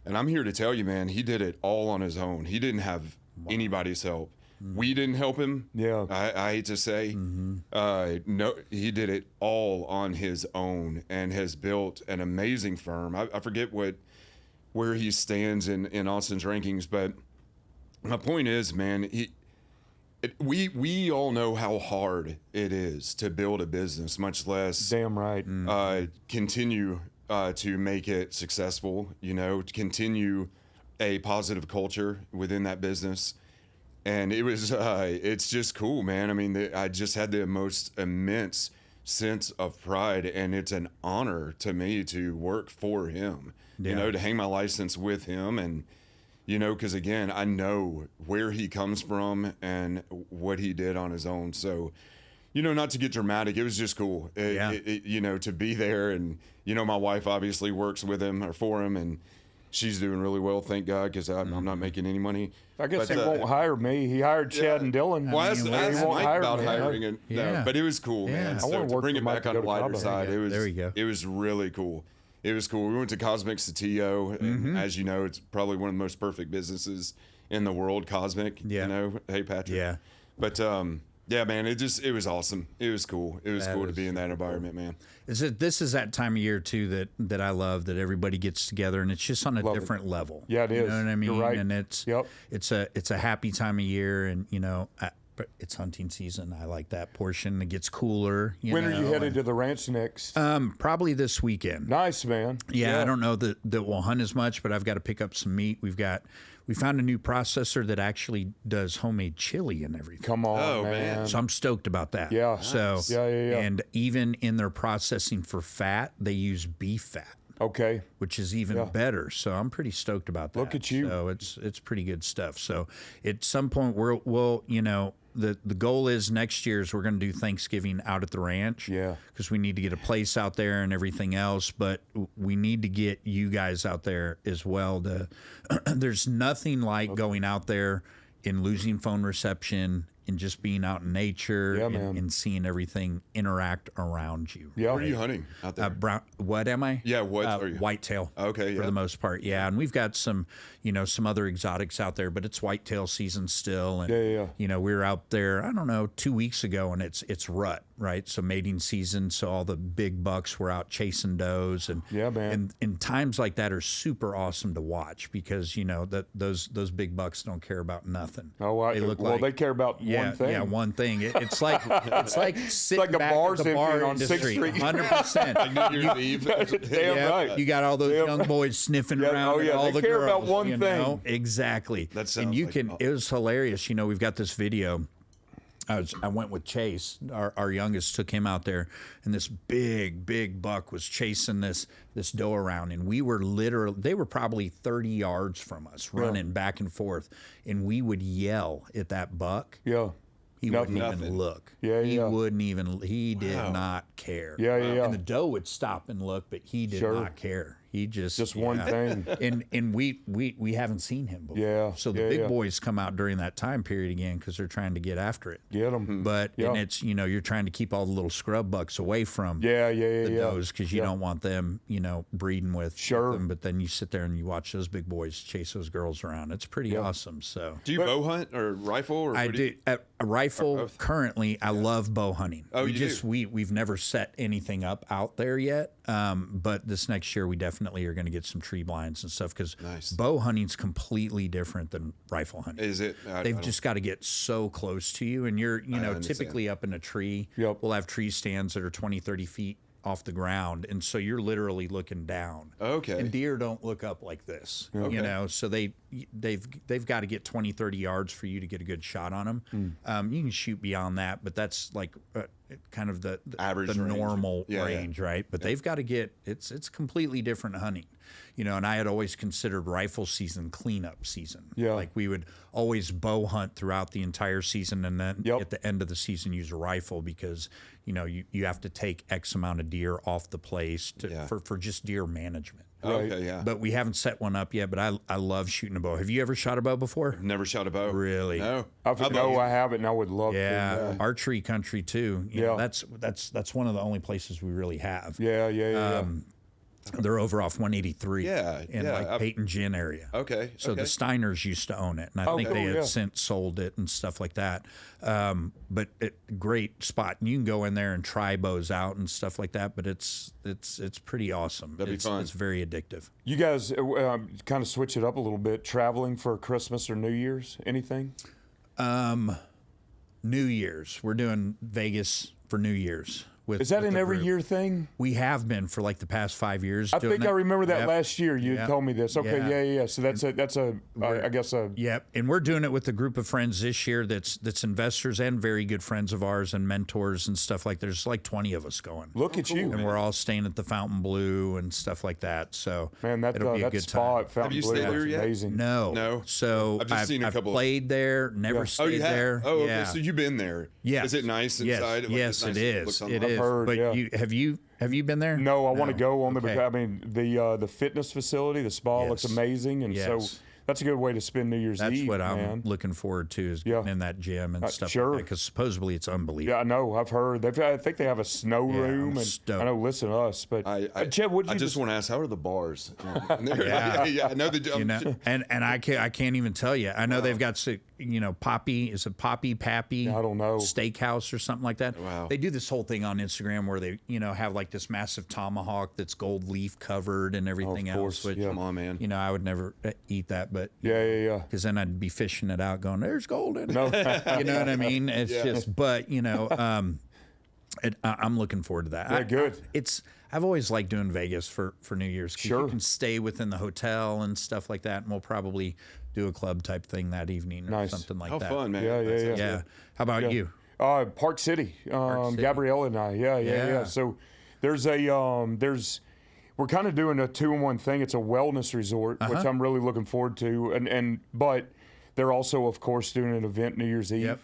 And I'm here to tell you, man, he did it all on his own. He didn't have anybody's help. We didn't help him. Yeah. I hate to say. No, he did it all on his own and has built an amazing firm. I forget where he stands in Austin's rankings, but my point is, man, we all know how hard it is to build a business, much less Damn right. continue to make it successful, to continue a positive culture within that business. And it was, it's just cool, man. I mean, I just had the most immense sense of pride, and it's an honor to me to work for him, to hang my license with him. And, because again, I know where he comes from and what he did on his own. So, not to get dramatic, it was just cool, to be there. And, my wife obviously works with him or for him, and she's doing really well, thank God, because I'm not making any money. I guess he won't hire me. He hired Chad and Dylan. Well, I asked Mike about me. hiring him. No, but it was cool, man. I wanna So to work bring for it Mike back to on go the to lighter Cabo. side, There we go. It was really cool. It was cool. We went to Cosmic Satillo, and as you know, it's probably one of the most perfect businesses in the world, Cosmic. Yeah. Hey, Patrick. Yeah. But yeah, man, it was awesome. It was cool. It was cool to be in that environment, man. This is that time of year too that I love, that everybody gets together and it's just on a different level. Yeah, it is. You know what I mean? You're right. And it's a happy time of year, and but it's hunting season. I like that portion. It gets cooler. When are you headed to the ranch next? Probably this weekend. Nice, man. Yeah, I don't know that we'll hunt as much, but I've got to pick up some meat. We found a new processor that actually does homemade chili and everything. Come on, Oh, man. So I'm stoked about that. Yeah. So Yeah. And even in their processing for fat, they use beef fat, Okay. which is even better. So I'm pretty stoked about that. Look at you. So it's pretty good stuff. So at some point we'll the goal is next year is we're going to do Thanksgiving out at the ranch. Yeah. Because we need to get a place out there and everything else, but we need to get you guys out there as well. There's nothing like going out there and losing phone reception and just being out in nature and seeing everything interact around you. Yeah. Where are you hunting out there? What am I? Yeah, what are you? Whitetail. Okay, For yeah. the most part, yeah. And we've got some other exotics out there, but it's whitetail season still. And, Yeah. we were out there, I don't know, 2 weeks ago, and it's rut, right? So mating season, so all the big bucks were out chasing does. And, Yeah, man. And times like that are super awesome to watch because, those big bucks don't care about nothing. Oh, they care about one thing. Yeah, one thing. It's like sitting like the back bars at the bar empty on 6th industry. Street. 100%. New Year's Eve. Damn right. You got all those young boys sniffing around. Oh, and yeah, all they the care girls, about one thing. Exactly. That sounds and you like can. It was hilarious. We've got this video. I went with Chase. Our youngest took him out there, and this big buck was chasing this doe around, and we were they were probably 30 yards from us, running back and forth, and we would yell at that buck. Yeah. He wouldn't even look. He did not care. And the doe would stop and look, but he did not care. He just one thing. And we haven't seen him before. Yeah. So the big boys come out during that time period again because they're trying to get after it. Get them. But and it's you're trying to keep all the little scrub bucks away from the does because you don't want them breeding with them. But then you sit there and you watch those big boys chase those girls around. It's pretty awesome. So do you bow hunt or rifle? Or I do. A rifle currently. I love bow hunting. Oh, we've never set anything up out there yet. But this next year we definitely are going to get some tree blinds and stuff because bow hunting's completely different than rifle hunting. Is it? They've just got to get so close to you, and you're typically up in a tree. We'll have tree stands that are 20, 30 feet off the ground, and so you're literally looking down. Okay. And deer don't look up like this, so they've got to get 20, 30 yards for you to get a good shot on them. You can shoot beyond that, but that's like kind of the average, the range. Normal range, right? But they've got to get it's completely different hunting. And I had always considered rifle season cleanup season. Like we would always bow hunt throughout the entire season, and then at the end of the season use a rifle because you have to take X amount of deer off the place for just deer management. Okay, yeah. But we haven't set one up yet. But I love shooting a bow. Have you ever shot a bow before? Never shot a bow. Really? No. I haven't, and I would love to. Yeah, archery country too. That's one of the only places we really have. They're over off 183 in Peyton Gin area. Okay. So the Steiners used to own it, and I think they had since sold it and stuff like that. But great spot. And you can go in there and try bows out and stuff like that, but it's pretty awesome. That'd be fun. It's very addictive. You guys kind of switch it up a little bit, traveling for Christmas or New Year's, anything? New Year's. We're doing Vegas for New Year's. Is that an every year thing? We have been for like the past 5 years. I think I remember that last year. You told me this. Okay, So that's I guess a. Yep, and we're doing it with a group of friends this year. That's investors and very good friends of ours and mentors and stuff like. There's like 20 of us going. Look at you, and we're all staying at the Fontainebleau and stuff like that. So man, it'll be a good spot. Time. Have you stayed there yet? Amazing. No. So I've just seen a couple. Played there. Never stayed there. Oh, okay. So you've been there. Yeah. Is it nice inside? Yes, it is. It is. Heard, but have you been there? No, I want to go only because I mean the fitness facility, the spa looks amazing, and so that's a good way to spend New Year's Eve. That's what I'm looking forward to is getting in that gym and stuff like that, because supposedly it's unbelievable. Yeah, I know. I've heard. I think they have a snow room, and I know. Listen to us, but Chad, I just want to ask, how are the bars? I know and I can't even tell you. I know they've got Poppy. Is it Poppy Pappy? I don't know. Steakhouse or something like that. Wow. They do this whole thing on Instagram where they have like this massive tomahawk that's gold leaf covered and everything else. Which, come on, man. I would never eat that, but because then I'd be fishing it out, going, "There's gold in it." No. You know what I mean? It's just, but I'm looking forward to that. Yeah, good. I've always liked doing Vegas for New Year's. Sure. You can stay within the hotel and stuff like that, and we'll probably do a club type thing that evening or something like that. How fun, man. Yeah. How about you? Park City. Gabriella and I. Yeah. So there's we're kind of doing a 2-in-1 thing. It's a wellness resort, which I'm really looking forward to. But they're also, of course, doing an event New Year's Eve. Yep.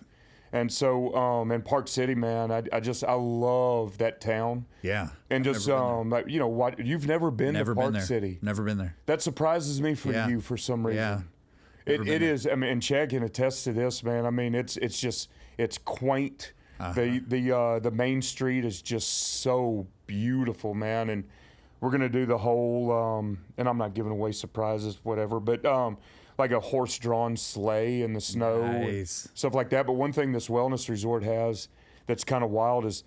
And so, in Park City, man, I love that town. Yeah. And just, what you've never been to Park City. Never been there. That surprises me for you for some reason. Yeah. It is. I mean, and Chad can attest to this, man. I mean, it's quaint. The main street is just so beautiful, man. And we're gonna do the whole. And I'm not giving away surprises, whatever. But like a horse-drawn sleigh in the snow, and stuff like that. But one thing this wellness resort has that's kind of wild is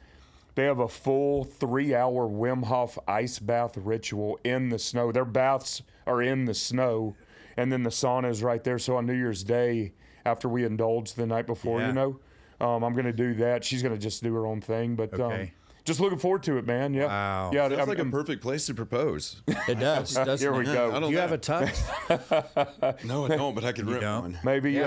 they have a full 3-hour Wim Hof ice bath ritual in the snow. Their baths are in the snow, and then the sauna is right there. So on New Year's Day, after we indulge the night before, I'm going to do that. She's going to just do her own thing, but just looking forward to it, man. Yeah. Wow. Yeah. That's like a perfect place to propose. It does. Here we go. I don't Do you know. have a tux? No, I don't, but I could rent don't? one. Maybe,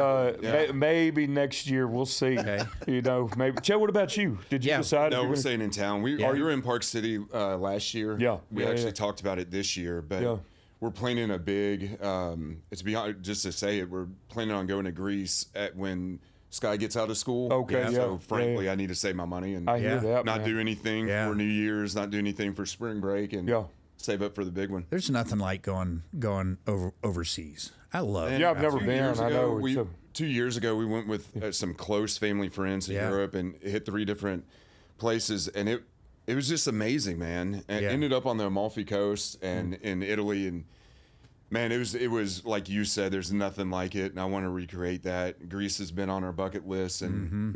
maybe next year we'll see. Okay. You know, maybe. Chad, what about you? Did you Yeah. decide? No, if we're you're staying in town. We were in Park City last year. Yeah. We Yeah, actually yeah. talked about it this year, but we're planning a big. It's beyond just to say it. We're planning on going to Greece when Sky gets out of school. Okay, yeah. So frankly, Yeah. I need to save my money and I hear that. not man. do anything for New Year's, not do anything for spring break, and save up for the big one. There's nothing like going overseas. I love it. Yeah, I've never 2 been. years I ago, know. 2 years ago, we went with some close family friends in Europe and hit 3 different places, and it was just amazing, man. And ended up on the Amalfi Coast and in Italy, and man, it was like you said. There's nothing like it, and I want to recreate that. Greece has been on our bucket list, and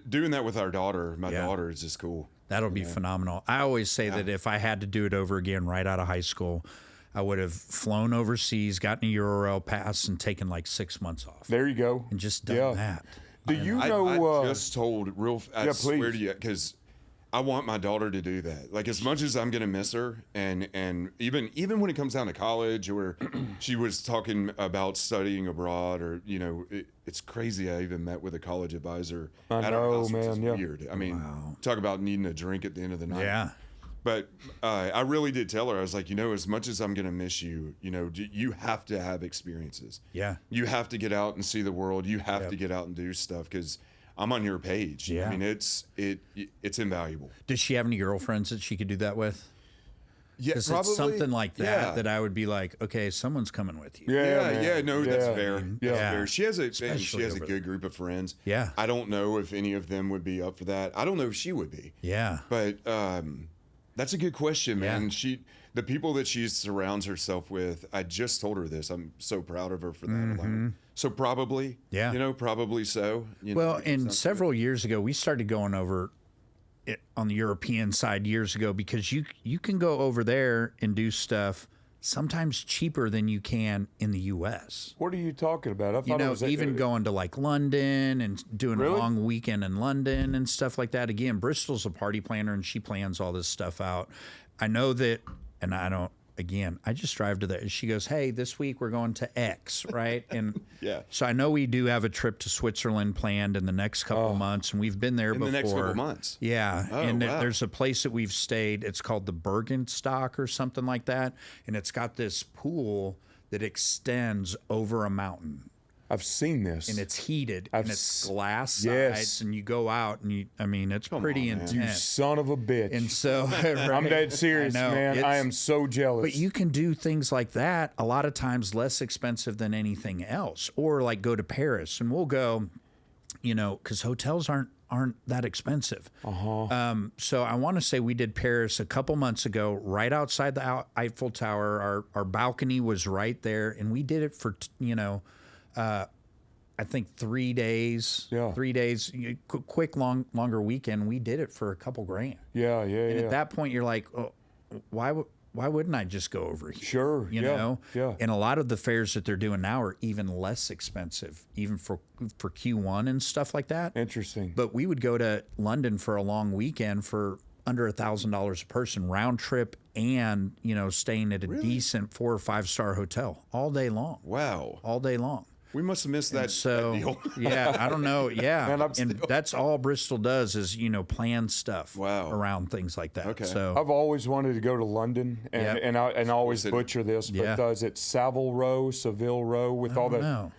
doing that with our daughter, my daughter, is just cool. That'll be phenomenal. I always say that if I had to do it over again right out of high school, I would have flown overseas, gotten a Euro pass, and taken like 6 months off. There you go. And just done that. Do you know? I just told I swear to you, because I want my daughter to do that. Like, as much as I'm gonna miss her, and even when it comes down to college, or she was talking about studying abroad, or it's crazy. I even met with a college advisor at our house, which is weird. I mean, talk about needing a drink at the end of the night. Yeah. But I really did tell her, I was like, as much as I'm going to miss you, you have to have experiences. Yeah. You have to get out and see the world. You have to get out and do stuff, because I'm on your page. Yeah. I mean, it's invaluable. Does she have any girlfriends that she could do that with? Yeah, Because probably. it's something like that Yeah. that I would be like, okay, someone's coming with you. That's fair. That's Yeah. fair. She has a Especially over good group of friends. Yeah. I don't know if any of them would be up for that. I don't know if she would be. Yeah. But that's a good question, man. Yeah. The people that she surrounds herself with, I just told her this. I'm so proud of her for that alone. So probably, probably so. Well, and several years ago, we started going over it on the European side years ago, because you can go over there and do stuff sometimes cheaper than you can in the U.S. What are you talking about? I thought it was even going to like London and doing a long weekend in London and stuff like that. Again, Bristol's a party planner, and she plans all this stuff out. I know that, and I just drive to that. She goes, hey, this week we're going to X, right? And so I know we do have a trip to Switzerland planned in the next couple of months, and we've been there before. In the next couple of months? Yeah. And wow. there's a place that we've stayed. It's called the Bergenstock or something like that. And it's got this pool that extends over a mountain. I've seen this. And it's heated, and it's glass sides, Yes. and you go out, and it's pretty on, man. intense. You son of a bitch. And so I'm dead serious, man. I am so jealous. But you can do things like that a lot of times less expensive than anything else, or like go to Paris, and we'll go, because hotels aren't that expensive. So I want to say we did Paris a couple months ago, right outside the Eiffel Tower. Our balcony was right there, and we did it for I think 3 days. Yeah. 3 days, quick, longer weekend. We did it for a couple grand. Yeah. And at that point, you're like, oh, why wouldn't I just go over here? Sure. You know? Yeah. And a lot of the fares that they're doing now are even less expensive, even for Q1 and stuff like that. Interesting. But we would go to London for a long weekend for under $1,000 a person, round trip, and staying at a decent 4 or 5 star hotel all day long. Wow. All day long. We must have missed that deal. Yeah, I don't know. Yeah, Man, and that's all Bristol does is plan stuff around things like that. Okay. So I've always wanted to go to London, and I always butcher this, but is it Savile Row, with all the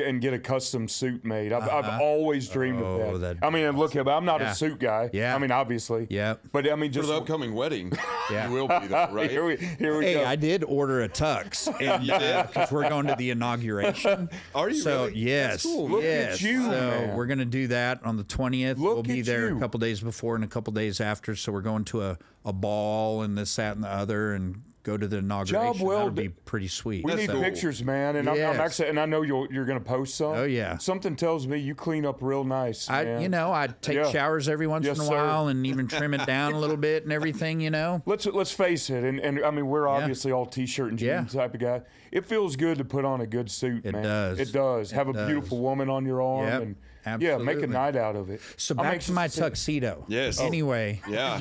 and get a custom suit made. I've always dreamed of that. I mean, look, I'm not a suit guy. Yeah. I mean, obviously. Yeah. But I mean, For just the upcoming wedding, you will be there, right? here we hey, go. I did order a tux, and because we're going to the inauguration. Are you So really? yes, That's cool. Look yes. at you, So man. we're gonna do that on the 20th. We'll Look be at there you. a couple days before and a couple days after. So we're going to a ball and this, that, and the other, and go to the inauguration. well That'll be pretty sweet. We need cool. pictures, man, and I'm Yes. actually, and I know you're going to post some. Oh, yeah. Something tells me you clean up real nice, man. I take Yeah. showers every once Yes, in a sir. while and even trim it down a little bit and everything. Let's face it, and I mean we're obviously all t-shirt and jeans type of guy. It feels good to put on a good suit, man. does. It does. Have a does. beautiful woman on your arm, Yep, and absolutely. make a night out of it. So I'm back to anxious my see it. tuxedo. Yes. Oh. Anyway, Yeah.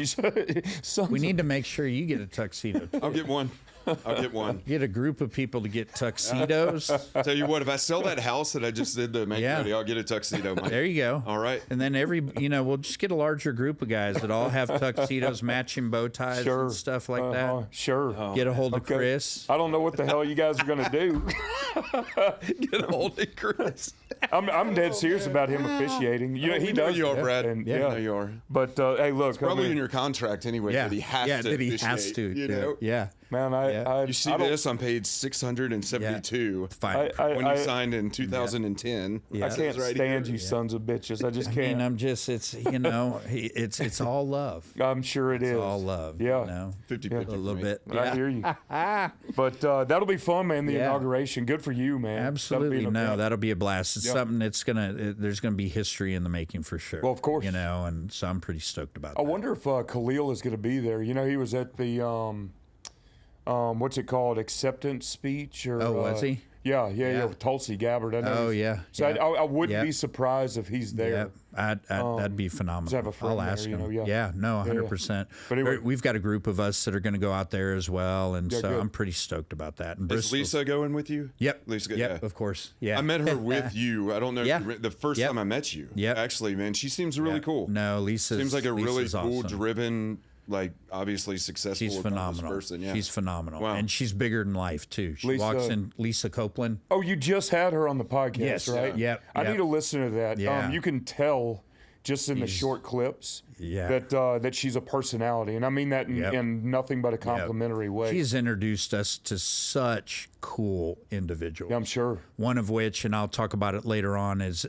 we need to make sure you get a tuxedo. Too. I'll get one. I'll get one. Get a group of people to get tuxedos. Tell you what, if I sell that house that I just did to make ready, I'll get a tuxedo. Mike. There you go. All right. And then we'll just get a larger group of guys that all have tuxedos, matching bow ties Sure. and stuff like that. Sure. Get a hold of Okay. Chris. I don't know what the hell you guys are going to do. Get a hold of Chris. I'm dead serious about him officiating. He We know does. you are, that, Brad. and, I know you are. But hey, look, Probably in your contract anyway that he has to. that he has officiate, to. You know. Yeah. man, You see this on page 672 Fine. when you signed in 2010. Yeah. I can't right stand here. you sons of bitches. I just I can't. mean, it's all love. I'm sure it is. It's all love. Yeah. 50-50 A little for me. bit. I hear you. But that'll be fun, man. The Yeah. inauguration. Good for you, man. Absolutely. That'll be an event. That'll be a blast. It's something that's there's gonna be history in the making for sure. Well, of course. And so I'm pretty stoked about I that. wonder if Khalil is going to be there. He was at the what's it called, acceptance speech? Or Oh, was he? Yeah. With Tulsi Gabbard. I know. Oh, he's- yeah, So yeah. I wouldn't Yeah. be surprised if he's there. Yeah, that'd be phenomenal. have a friend I'll there, ask him. yeah. No, 100%. But anyway- We've got a group of us that are going to go out there as well, and so good. I'm pretty stoked about that. And Is Bristol's- Lisa going with you? Yep. Lisa, Yep. yeah. Of course. Yeah. I met her with you. I don't know. Yeah. The first Yep. time I met you. Yep. Actually, man, she seems really Yep. cool. No, Lisa Seems like a really Lisa's cool, awesome. driven, like obviously successful. She's accomplished phenomenal. Person. Yeah. She's phenomenal, Wow. and she's bigger than life too. She Lisa- walks in. Lisa Copeland. Oh, you just had her on the podcast, Yes. right? Yep. I Yep. need to listen to that. Yeah. You can tell just in the short clips Yeah. that she's a personality, and I mean that Yep. in nothing but a complimentary way. She's introduced us to such cool individuals. Yeah, I'm sure. One of which, and I'll talk about it later on, is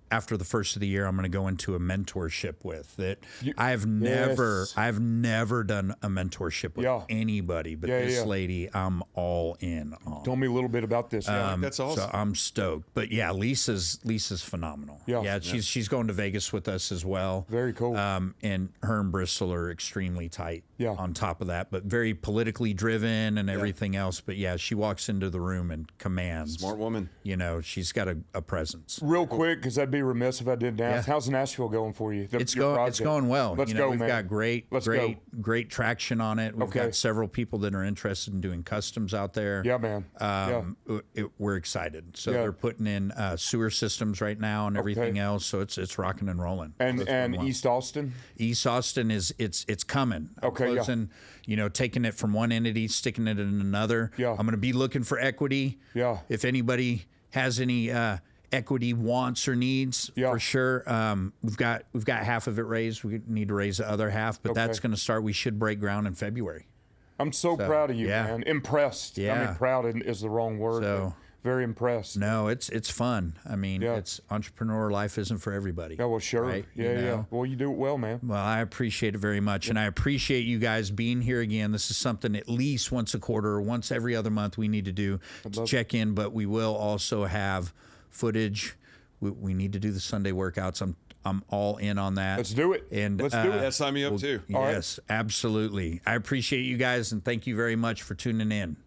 after the first of the year, I'm going to go into a mentorship with that. I've never done a mentorship with anybody, but this lady, I'm all in on. Tell me a little bit about this. That's awesome. So I'm stoked. But yeah, Lisa's phenomenal. Yeah. She's going to Vegas with us as well. Very cool. And her and Bristol are extremely tight. Yeah. On top of that, but very politically driven and everything else. But yeah, she walks into the room and commands. Smart woman. She's got a presence. Real quick, because I'd be remiss if I didn't ask. Yeah. How's Nashville going for you? It's going well. Let's go, we've man. got great traction on it. We've Okay. got several people that are interested in doing customs out there. Yeah, man. We're excited. So Yeah. they're putting in sewer systems right now and everything else. So it's rocking and rolling. And So it's going well. East Austin. East Austin is it's coming. I'm Okay, yeah. closing, taking it from one entity, sticking it in another. Yeah. I'm going to be looking for equity. Yeah. If anybody has any equity wants or needs, for sure. We've got half of it raised. We need to raise the other half, but that's going to start. We should break ground in February. I'm so proud of you, yeah. man. Impressed. I Yeah. mean, proud is the wrong word. So- but very impressed. No, it's fun. I mean, Yeah. it's entrepreneur life isn't for everybody. Yeah, well, sure. right? Yeah. Well, you do it well, man. Well, I appreciate it very much, and I appreciate you guys being here again. This is something at least once a quarter or once every other month we need to do to check in, but we will also have footage. We need to do the Sunday workouts. I'm all in on that. Let's do it. And Let's do it. Yeah, sign me up too. Yes, absolutely. I appreciate you guys, and thank you very much for tuning in.